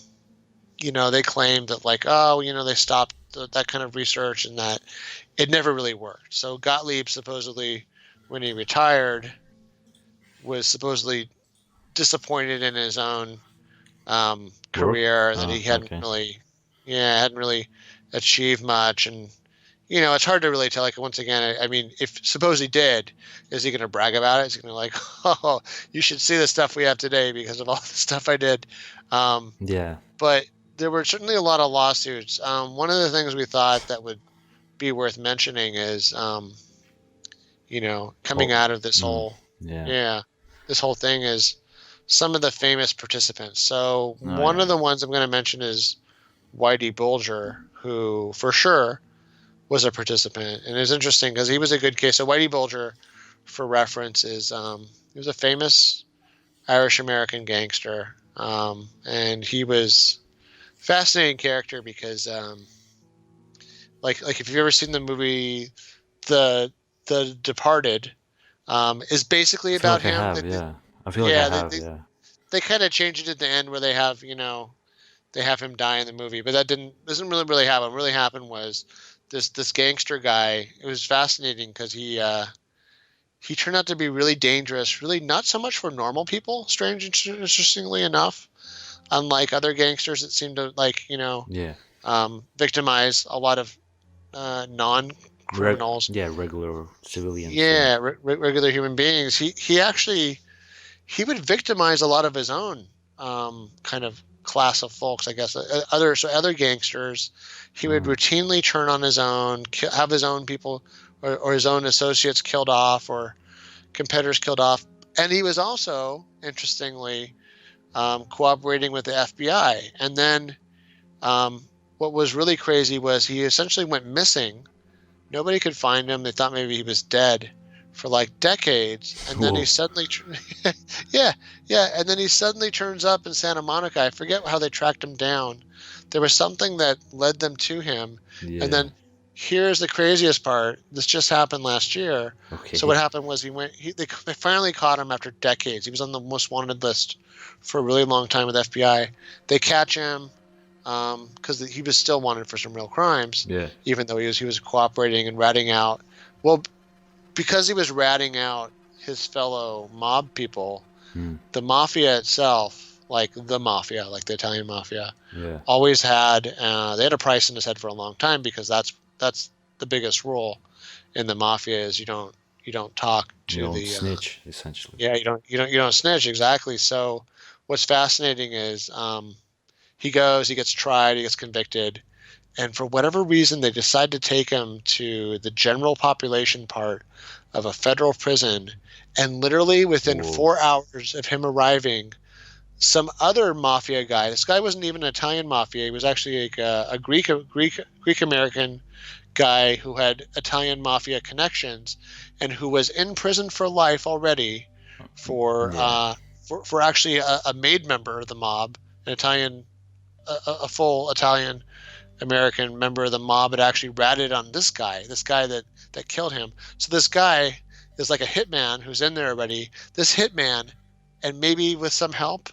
they claimed that like, oh, they stopped that kind of research and that it never really worked. So Gottlieb supposedly, when he retired, was supposedly disappointed in his own Work? career, that Oh, he hadn't okay. really, yeah, hadn't really achieved much, and it's hard to really tell. Like, once again, I mean, if suppose he did, is he going to brag about it? Is he going to like, oh, you should see the stuff we have today because of all the stuff I did? Yeah. But there were certainly a lot of lawsuits. One of the things we thought that would be worth mentioning is, coming out of this whole, Yeah. this whole thing is some of the famous participants. So Oh, one of yeah. the ones I'm going to mention is Whitey Bulger, who for sure was a participant. And it's interesting because he was a good case. So Whitey Bulger, for reference, is he was a famous Irish American gangster, and he was a fascinating character because, like if you've ever seen the movie The Departed, is basically I feel about like I him. have, yeah. I feel like I Yeah, have, yeah. they kind of changed it at the end where they have they have him die in the movie, but that doesn't really happen. What really happened was this gangster guy. It was fascinating because he turned out to be really dangerous. Really, not so much for normal people. Interestingly enough, unlike other gangsters that seem to Yeah. victimize a lot of non criminals. Yeah, regular civilians, yeah. Yeah, regular human beings. He would victimize a lot of his own kind of class of folks, I guess. Other gangsters, he would routinely turn on his own, have his own people or his own associates killed off or competitors killed off. And he was also, interestingly, cooperating with the FBI. And then what was really crazy was he essentially went missing. Nobody could find him. They thought maybe he was dead for like decades, and then he suddenly, yeah, and then he suddenly turns up in Santa Monica. I forget how they tracked him down. There was something that led them to him, and then here's the craziest part. This just happened last year. Okay. So what happened was they finally caught him after decades. He was on the most wanted list for a really long time with FBI. They catch him because he was still wanted for some real crimes. Yeah. Even though he was cooperating and ratting out. Well, because he was ratting out his fellow mob people, the mafia itself, like the Italian mafia, always had they had a price in his head for a long time because that's the biggest rule in the mafia is you don't talk to you don't snitch, essentially. Yeah, you don't snitch, exactly. So what's fascinating is he gets tried, he gets convicted, and for whatever reason they decide to take him to the general population part of a federal prison, and literally within 4 hours of him arriving, some other mafia guy, this guy wasn't even an Italian mafia, he was actually like a Greek American guy who had Italian mafia connections and who was in prison for life already for actually a made member of the mob, an Italian, a full Italian American member of the mob had actually ratted on this guy that killed him. So this guy is like a hitman who's in there already. This hitman, and maybe with some help,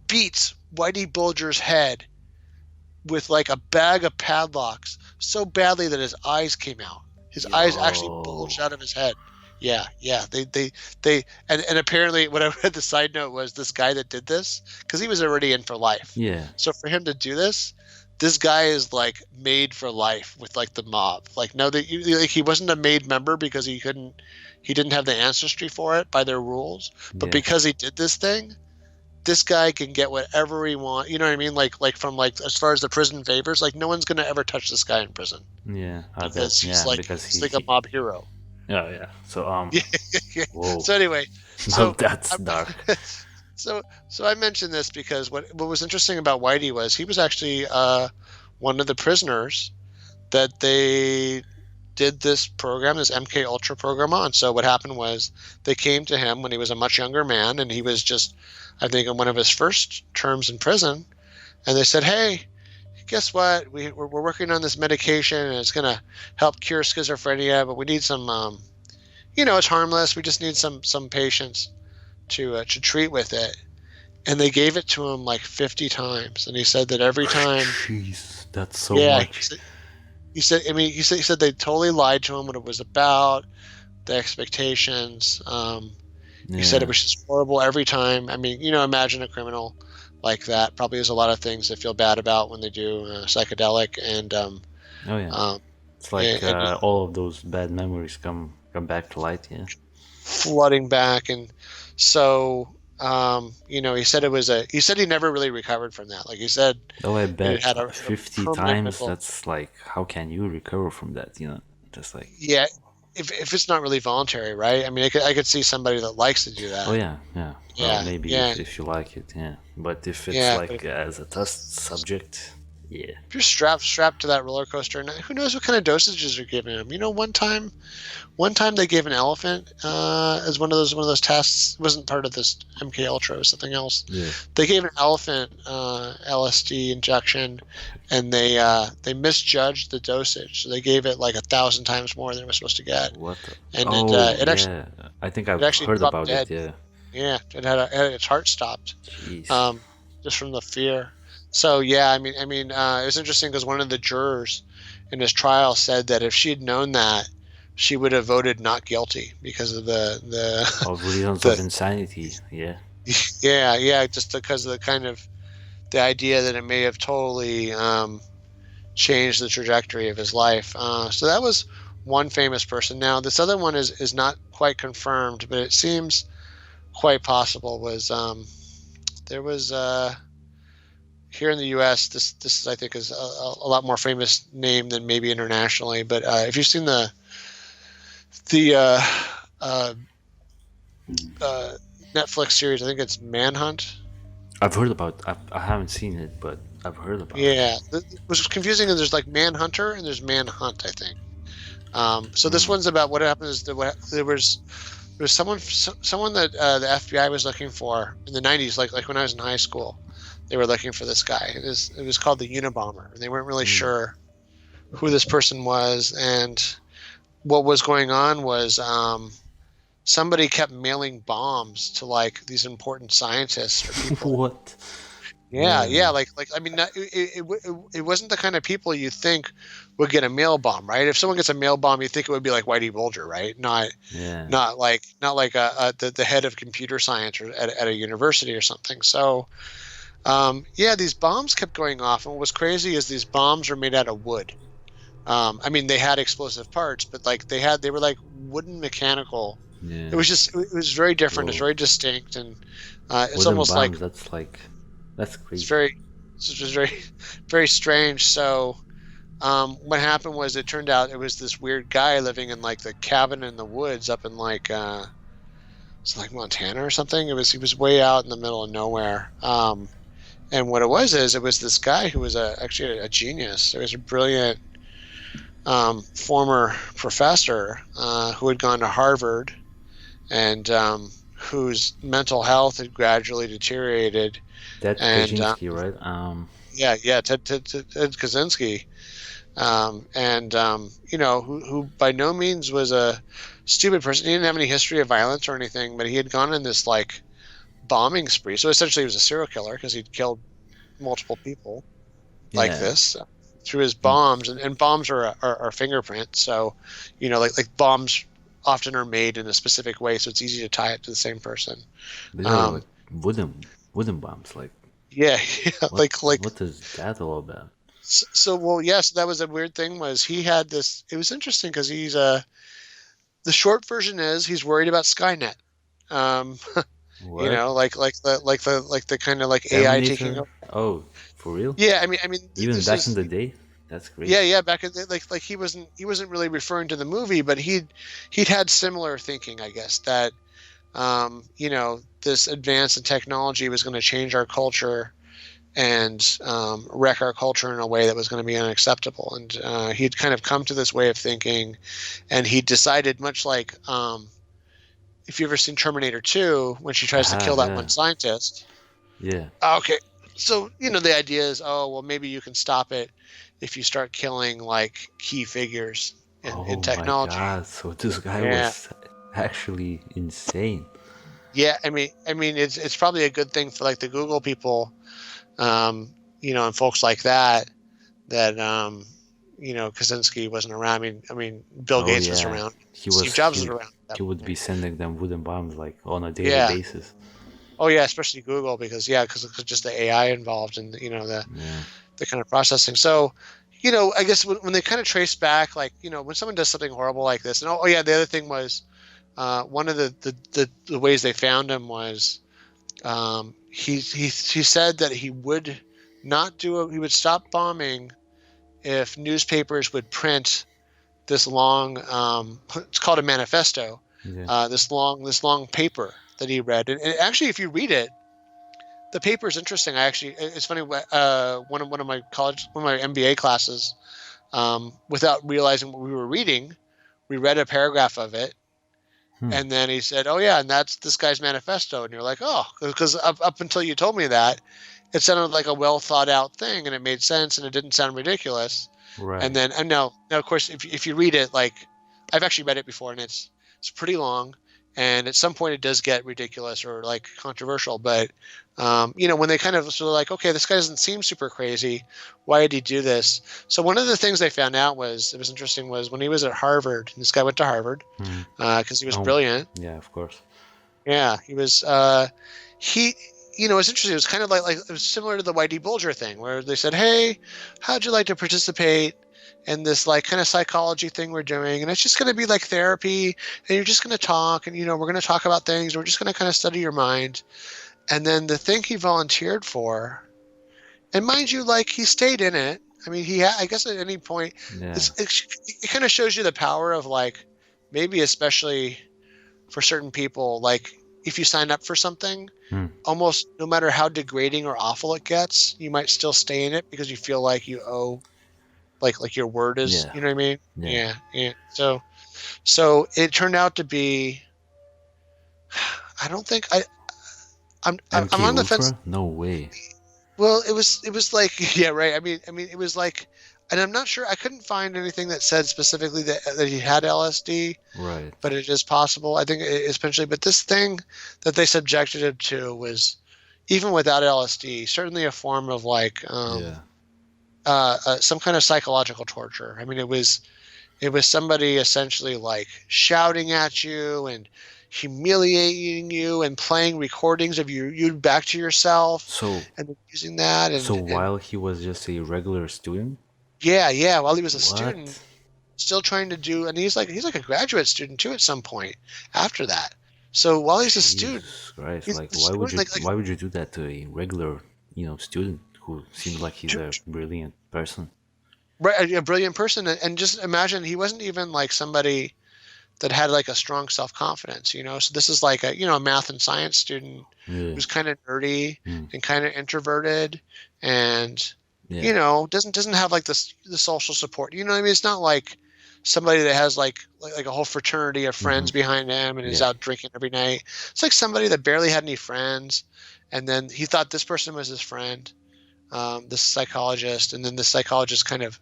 beats Whitey Bulger's head with like a bag of padlocks so badly that his eyes came out. His eyes actually bulged out of his head. Yeah. They and apparently what I read the side note was this guy that did this, because he was already in for life. Yeah. So for him to do this guy is like made for life with like the mob. Like he wasn't a made member because he didn't have the ancestry for it by their rules. But because he did this thing, this guy can get whatever he wants. You know what I mean? Like from like as far as the prison favors, like no one's gonna ever touch this guy in prison. Yeah, because he's like a mob hero. Yeah. So whoa. So anyway, that's dark. So I mentioned this because what was interesting about Whitey was he was actually one of the prisoners that they did this program, this MK Ultra program on. So what happened was they came to him when he was a much younger man, and he was just, I think, in one of his first terms in prison, and they said, "Hey, guess what? We're working on this medication, and it's going to help cure schizophrenia, but we need some, it's harmless. We just need some patients to treat with it." And they gave it to him like 50 times, and he said that every time. Jeez, that's so much. He said they totally lied to him what it was about, the expectations. He said it was just horrible every time. I mean, imagine a criminal like that. Probably there's a lot of things they feel bad about when they do psychedelic, and It's like and all of those bad memories come back to light. Yeah. flooding back. And so, he said he said he never really recovered from that. Like he said, Though I it bet had a 50 permanent times. mental. That's like, how can you recover from that? Just like, Yeah, if it's not really voluntary, right? I mean, I could see somebody that likes to do oh that. yeah, yeah. Well, Yeah, maybe yeah, if you like it, yeah. But if it's yeah. But like as a test subject, yeah. if you're strapped to that roller coaster, and who knows what kind of dosages are giving him? One time they gave an elephant as one of those tests. It wasn't part of this MK Ultra, it was something else. Yeah. They gave an elephant LSD injection, and they misjudged the dosage. So they gave it like 1,000 times more than it was supposed to get, What? and Oh it actually yeah. I think it I've actually heard dropped about it. dead. Yeah. Yeah, it had its heart stopped, Jeez. um, just from the fear. So yeah, it was interesting because one of the jurors in his trial said that if she had known that, she would have voted not guilty because of the Of reasons of the insanity. Yeah. yeah, just because of the kind of the idea that it may have totally changed the trajectory of his life. So that was one famous person. Now this other one is not quite confirmed, but it seems quite possible. Was there was here in the U.S. This I think is a lot more famous name than maybe internationally. But if you've seen the uh, uh, Netflix series, I think it's Manhunt. I've heard about. I haven't seen it, but I've heard about it. Yeah, it was confusing. And there's like Manhunter and there's Manhunt, I think. So this Hmm. one's about what happened is there was someone that the FBI was looking for in the 90s, like when I was in high school. They were looking for this guy. It was called the Unabomber, and they weren't really Hmm. sure who this person was. And what was going on was somebody kept mailing bombs to like these important scientists or people. What? Yeah, Yeah. yeah, like I mean, it wasn't the kind of people you think would get a mail bomb, right? If someone gets a mail bomb, you think it would be like Whitey Bulger, right? Not Yeah. not like the head of computer science or at a university or something. So yeah, these bombs kept going off, and what was crazy is these bombs were made out of wood. I mean, they had explosive parts, but like they were like wooden mechanical. It Yeah. was just it was very different. It's Whoa. very distinct, and it's Wooden almost like bombs. That's like. That's it's crazy. very it's just very very strange. So what happened was it turned out it was this weird guy living in like the cabin in the woods up in like it's like Montana or something. He was way out in the middle of nowhere. And what it was is it was this guy who was actually a genius. It was a brilliant former professor who had gone to Harvard and whose mental health had gradually deteriorated. That And Kaczynski, right? yeah, Ted Kaczynski, and who by no means was a stupid person. He didn't have any history of violence or anything, but he had gone in this like bombing spree. So essentially, he was a serial killer because he'd killed multiple people like Yeah. this through his bombs, and bombs are fingerprints. So, like bombs often are made in a specific way, so it's easy to tie it to the same person. These are like Um, wooden bombs. Like yeah, yeah, what? like What is that all about? so. Well, yes, that was a weird thing. Was he had this? It was interesting because he's the short version is he's worried about Skynet. Um, What? like the kind of like AI taking Terminator? over. Oh, for real? Yeah, I mean, Even this back in is the day? That's yeah, crazy. yeah. Back in like he wasn't really referring to the movie, but he'd had similar thinking, I guess, that this advance in technology was going to change our culture and wreck our culture in a way that was going to be unacceptable. And he'd kind of come to this way of thinking, and he decided, much like if you've ever seen Terminator 2, when she I tries to kill have, that yeah. one scientist. Yeah. Okay, so the idea is, oh well, maybe you can stop it if you start killing like key figures in Oh my technology. god, so this guy Yeah, was actually insane. yeah. I mean, it's probably a good thing for like the Google people, and folks like that Kaczynski wasn't around. I mean, Bill Oh Gates was yeah. around. He Steve was Jobs was he around at he that would be point. sending them wooden bombs like on a daily Yeah. basis. Oh yeah, especially Google because just the AI involved and the Yeah. the kind of processing. So I guess when they kind of trace back, like, when someone does something horrible like this, and yeah, the other thing was, one of the ways they found him was, he said that he would not he would stop bombing if newspapers would print this long, it's called a manifesto, Yeah. this long paper that he read, and actually, if you read it, the paper is interesting. It's funny. One of my MBA classes, without realizing what we were reading, we read a paragraph of it, and then he said, "Oh yeah, and that's this guy's manifesto." And you're like, "Oh," because up until you told me that, it sounded like a well thought out thing, and it made sense, and it didn't sound ridiculous. Right. And then, and now, of course, if you read it, like, I've actually read it before, and it's pretty long, and at some point it does get ridiculous or like controversial. But when they kind of sort of like, okay, this guy doesn't seem super crazy. Why did he do this? So one of the things they found out was, it was interesting, was when he was at Harvard. This guy went to Harvard because he was brilliant. Yeah, of course. Yeah, he was. He. It's interesting. It was kind of like it was similar to the Whitey Bulger thing, where they said, "Hey, how'd you like to participate in this like kind of psychology thing we're doing? And it's just going to be like therapy, and you're just going to talk, and we're going to talk about things. And we're just going to kind of study your mind." And then the thing he volunteered for, and mind you, like, he stayed in it. I mean, I guess at any point, Yeah. it kind of shows you the power of, like, maybe especially for certain people, like, if you sign up for something, almost no matter how degrading or awful it gets, you might still stay in it because you feel like you owe, like your word is, Yeah. you know what I mean? Yeah. Yeah. So it turned out to be, I don't think I'm MK on the Ultra? fence. No way. Well, it was like, yeah, right. I mean, it was like, and I'm not sure. I couldn't find anything that said specifically that he had LSD. Right. But it is possible. I think especially. But this thing that they subjected him to was, even without LSD, certainly a form of like some kind of psychological torture. I mean, it was somebody essentially like shouting at you and humiliating you and playing recordings of you back to yourself. So and using that. So while he was just a regular student? Yeah, while he was a What? student, still trying to do, and he's like a graduate student too at some point after that. So while he's a student, Christ, he's like a why would student, you why would you do that to a regular, student who seems like he's a brilliant person? right, a brilliant person, and just imagine he wasn't even like somebody that had like a strong self-confidence, So this is like a math and science student who's kind of nerdy and kind of introverted, and doesn't have like the social support. You know what I mean? It's not like somebody that has like a whole fraternity of friends behind him and is out drinking every night. It's like somebody that barely had any friends, and then he thought this person was his friend, this psychologist, and then the psychologist kind of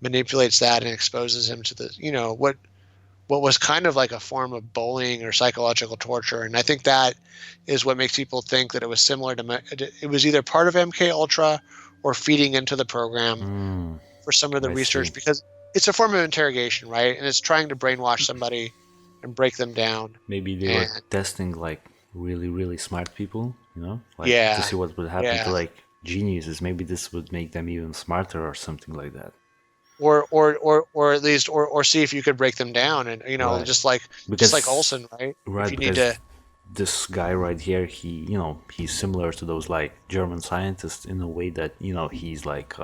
manipulates that and exposes him to the what was kind of like a form of bullying or psychological torture. And I think that is what makes people think that it was similar to, it was either part of MK Ultra or feeding into the program for some of the research, because it's a form of interrogation, right? And it's trying to brainwash somebody and break them down. Maybe they were testing like really, really smart people, to see what would happen to like geniuses. Maybe this would make them even smarter or something like that. Or at least or see if you could break them down, and just like Olson, right? Right. If you need to. This guy right here, he's similar to those like German scientists in a way that he's like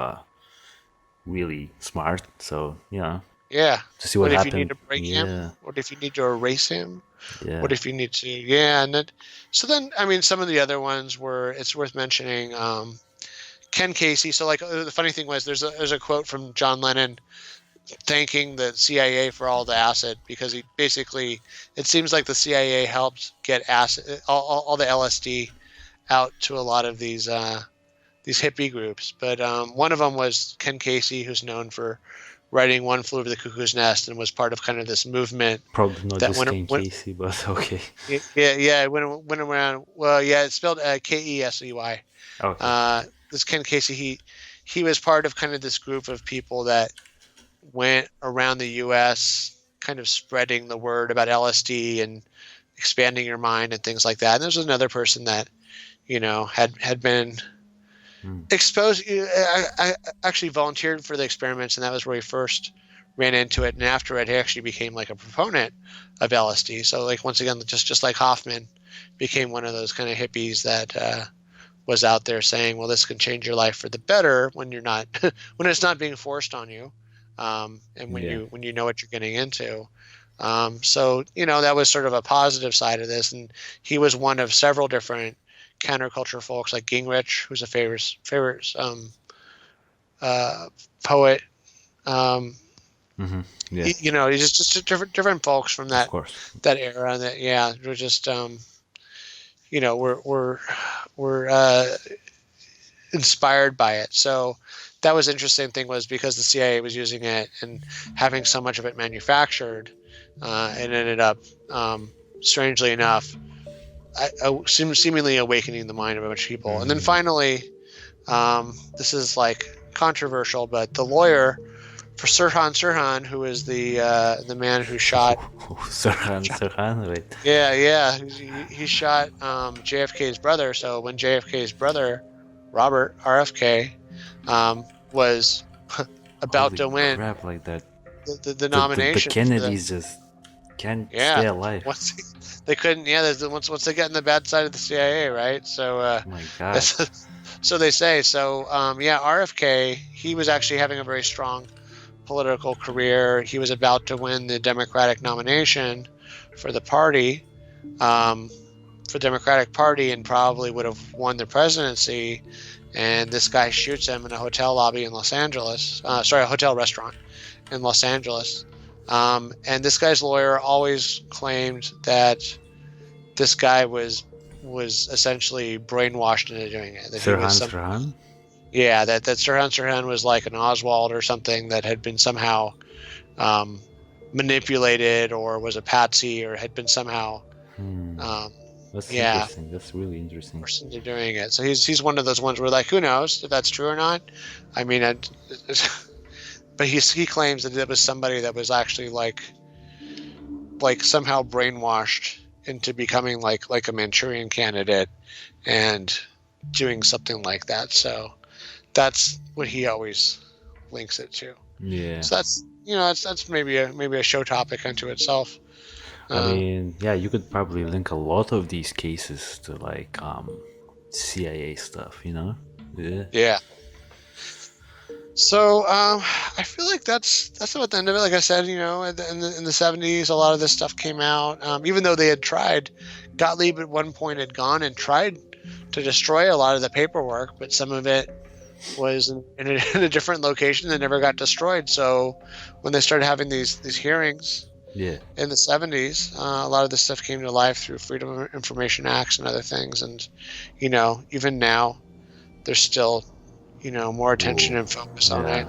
really smart. So yeah. To see what happened. If you need to break him? What if you need to erase him? Yeah. What if you need to? Yeah, and then I mean, some of the other ones were. It's worth mentioning. Ken Casey. So like the funny thing was, there's a quote from John Lennon thanking the CIA for all the acid, because he basically, it seems like the CIA helped get acid, all the LSD out to a lot of these hippie groups. But one of them was Ken Casey, who's known for writing One Flew Over the Cuckoo's Nest and was part of kind of this movement. Probably not just Ken Casey, but okay. Yeah, it went around. Well, yeah, it's spelled Kesey. Okay. This Ken Casey, he was part of kind of this group of people that went around the U.S. kind of spreading the word about LSD and expanding your mind and things like that. And there's another person that, had been exposed. I actually volunteered for the experiments, and that was where he first ran into it. And after it, he actually became like a proponent of LSD. So like once again, just like Hoffman, became one of those kind of hippies that was out there saying, well, this can change your life for the better when you're not when it's not being forced on you, and when you know what you're getting into. So that was sort of a positive side of this, and he was one of several different counterculture folks like Gingrich, who's a favorite poet. Yeah. He's just different folks from that era. That we're just we're inspired by it. So that was interesting thing was because the CIA was using it and having so much of it manufactured, it ended up strangely enough seemingly awakening the mind of a bunch of people. And then finally, this is like controversial, but the lawyer for Sirhan, who is the man who shot Sirhan, wait. Yeah, he shot JFK's brother. So when JFK's brother, Robert RFK, was about to win like that. The nomination, the Kennedys just can't stay alive. They couldn't. Yeah, once they get in the bad side of the CIA, right? So, oh my God. So they say. So, RFK, he was actually having a very strong political career. He was about to win the Democratic nomination for the party, for Democratic Party, and probably would have won the presidency. And this guy shoots him in a hotel lobby in Los Angeles. A hotel restaurant in Los Angeles. And this guy's lawyer always claimed that this guy was essentially brainwashed into doing it. That Sirhan? Yeah, that Sirhan was like an Oswald or something that had been somehow manipulated, or was a patsy, or had been somehow that's interesting. That's really interesting. Person to doing it. So he's one of those ones where like, who knows if that's true or not? I mean, but he claims that it was somebody that was actually like somehow brainwashed into becoming like a Manchurian candidate and doing something like that. So that's what he always links it to. Yeah. So that's maybe a show topic unto itself. I mean, yeah, you could probably link a lot of these cases to like CIA stuff, Yeah. So I feel like that's about the end of it. Like I said, in the 70s, a lot of this stuff came out. Even though they had tried, Gottlieb at one point had gone and tried to destroy a lot of the paperwork, but some of it was in a different location that never got destroyed. So when they started having these hearings in the 70s, a lot of this stuff came to life through Freedom of Information Acts and other things. And, even now, there's still, more attention and focus on it.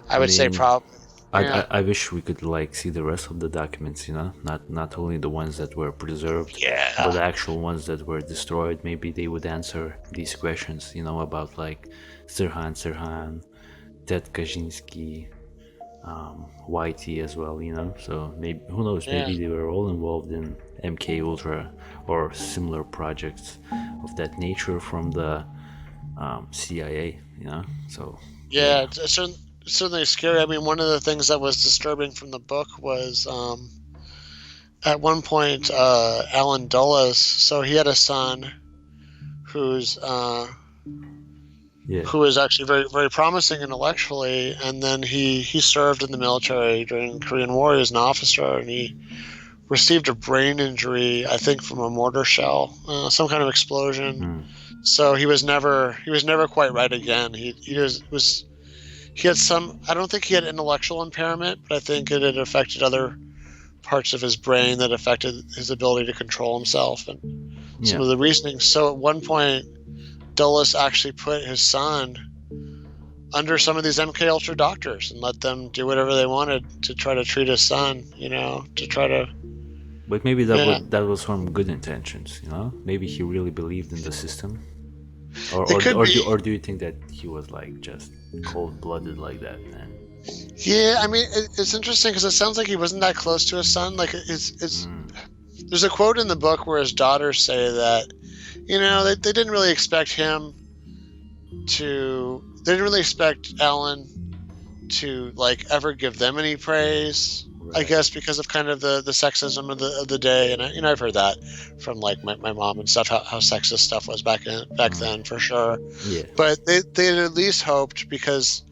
I would say probably. I wish we could see the rest of the documents, not only the ones that were preserved, but the actual ones that were destroyed. Maybe they would answer these questions, about Sirhan, Ted Kaczynski, Whitey as well, So maybe, who knows? Maybe they were all involved in MK Ultra or similar projects of that nature from the CIA, So it's certainly scary. I mean, one of the things that was disturbing from the book was at one point Alan Dulles. So he had a son who's who was actually very, very promising intellectually, and then he served in the military during the Korean War. He was an officer, and he received a brain injury, I think, from a mortar shell, some kind of explosion. So he was never quite right again. He had some. I don't think he had intellectual impairment, but I think it had affected other parts of his brain that affected his ability to control himself and some of the reasoning. So at one point, Dulles actually put his son under some of these MK Ultra doctors and let them do whatever they wanted to try to treat his son. To try to. But maybe that was from good intentions. Maybe he really believed in the system. Or do you think that he was just cold-blooded like that, man? Yeah, I mean, it's interesting because it sounds like he wasn't that close to his son. Like there's a quote in the book where his daughters say that, they didn't really expect him they didn't really expect Alan to like ever give them any praise. I Right. guess because of kind of the sexism of the day, and I've heard that from like my mom and stuff, how sexist stuff was back then for sure. Yeah. But they had at least hoped because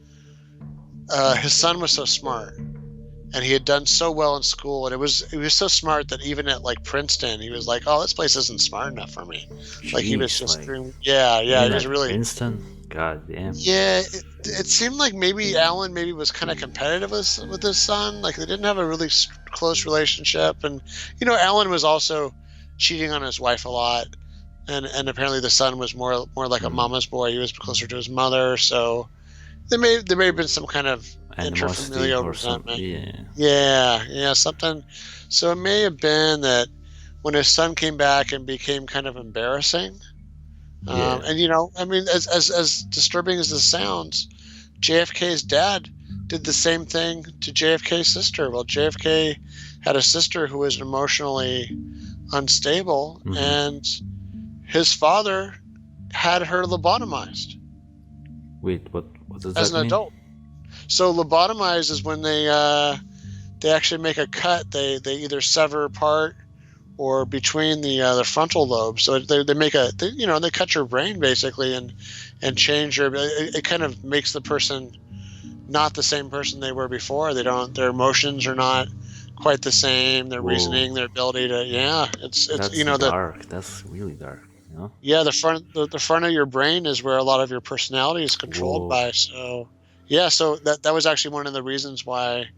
his son was so smart and he had done so well in school, and he was so smart that even at like Princeton, he was like, "Oh, this place isn't smart enough for me." Like he was Jeez, just like doing, yeah, he even was at really, Princeton. God damn. yeah. It seemed like maybe Alan maybe was kind of competitive with his son. Like they didn't have a really close relationship, and Alan was also cheating on his wife a lot, and apparently the son was more like a Mm. mama's boy. He was closer to his mother, so there may have been some kind of Animosity interfamilial or some. resentment. Yeah. Yeah, something. So it may have been that when his son came back and became kind of embarrassing, Yeah. and I mean, as disturbing as this sounds, JFK's dad did the same thing to JFK's sister. Well, JFK had a sister who was emotionally unstable, Mm-hmm. and his father had her lobotomized Wait, what does as that an mean? adult. So lobotomized is when they actually make a cut. They either sever part or between the frontal lobes. So they make they cut your brain basically and change your. It kind of makes the person not the same person they were before. Their emotions are not quite the same. Their Whoa, reasoning, their ability to, yeah, it's that's dark. That's really dark. You know? the front of your brain is where a lot of your personality is controlled Whoa. by. So yeah, so that was actually one of the reasons why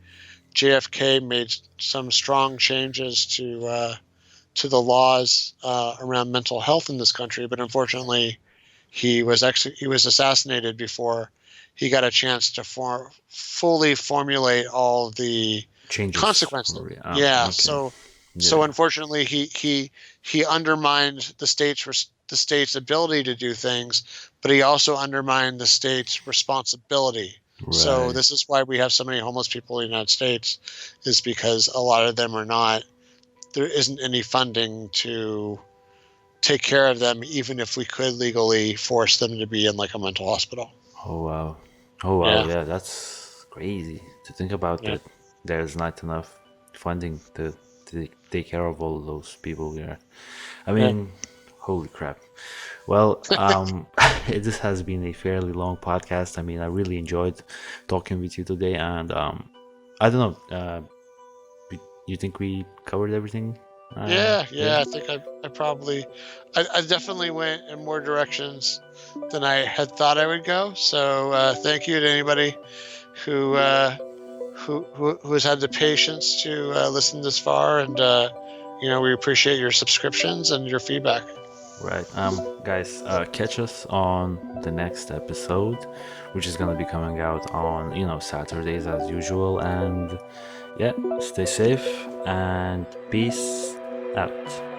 JFK made some strong changes to the laws around mental health in this country. But unfortunately, he was assassinated before he got a chance to fully formulate all the Changes. consequences. Yeah. Okay. So Yeah. unfortunately, he undermined the state's ability to do things, but he also undermined the state's responsibility. So Right. this is why we have so many homeless people in the United States, is because a lot of them are not. There isn't any funding to take care of them, even if we could legally force them to be in like a mental hospital. Oh wow. Oh wow. Yeah, Yeah, that's crazy to think about yeah. that. There's not enough funding to take care of all those people here. I Yeah. mean, holy crap. Well, this has been a fairly long podcast. I mean, I really enjoyed talking with you today, and I don't know. You think we covered everything? Here? I think I definitely went in more directions than I had thought I would go. So thank you to anybody who who has had the patience to listen this far, and we appreciate your subscriptions and your feedback. Right. Guys, catch us on the next episode, which is gonna be coming out on Saturdays as usual. And yeah, stay safe and peace out.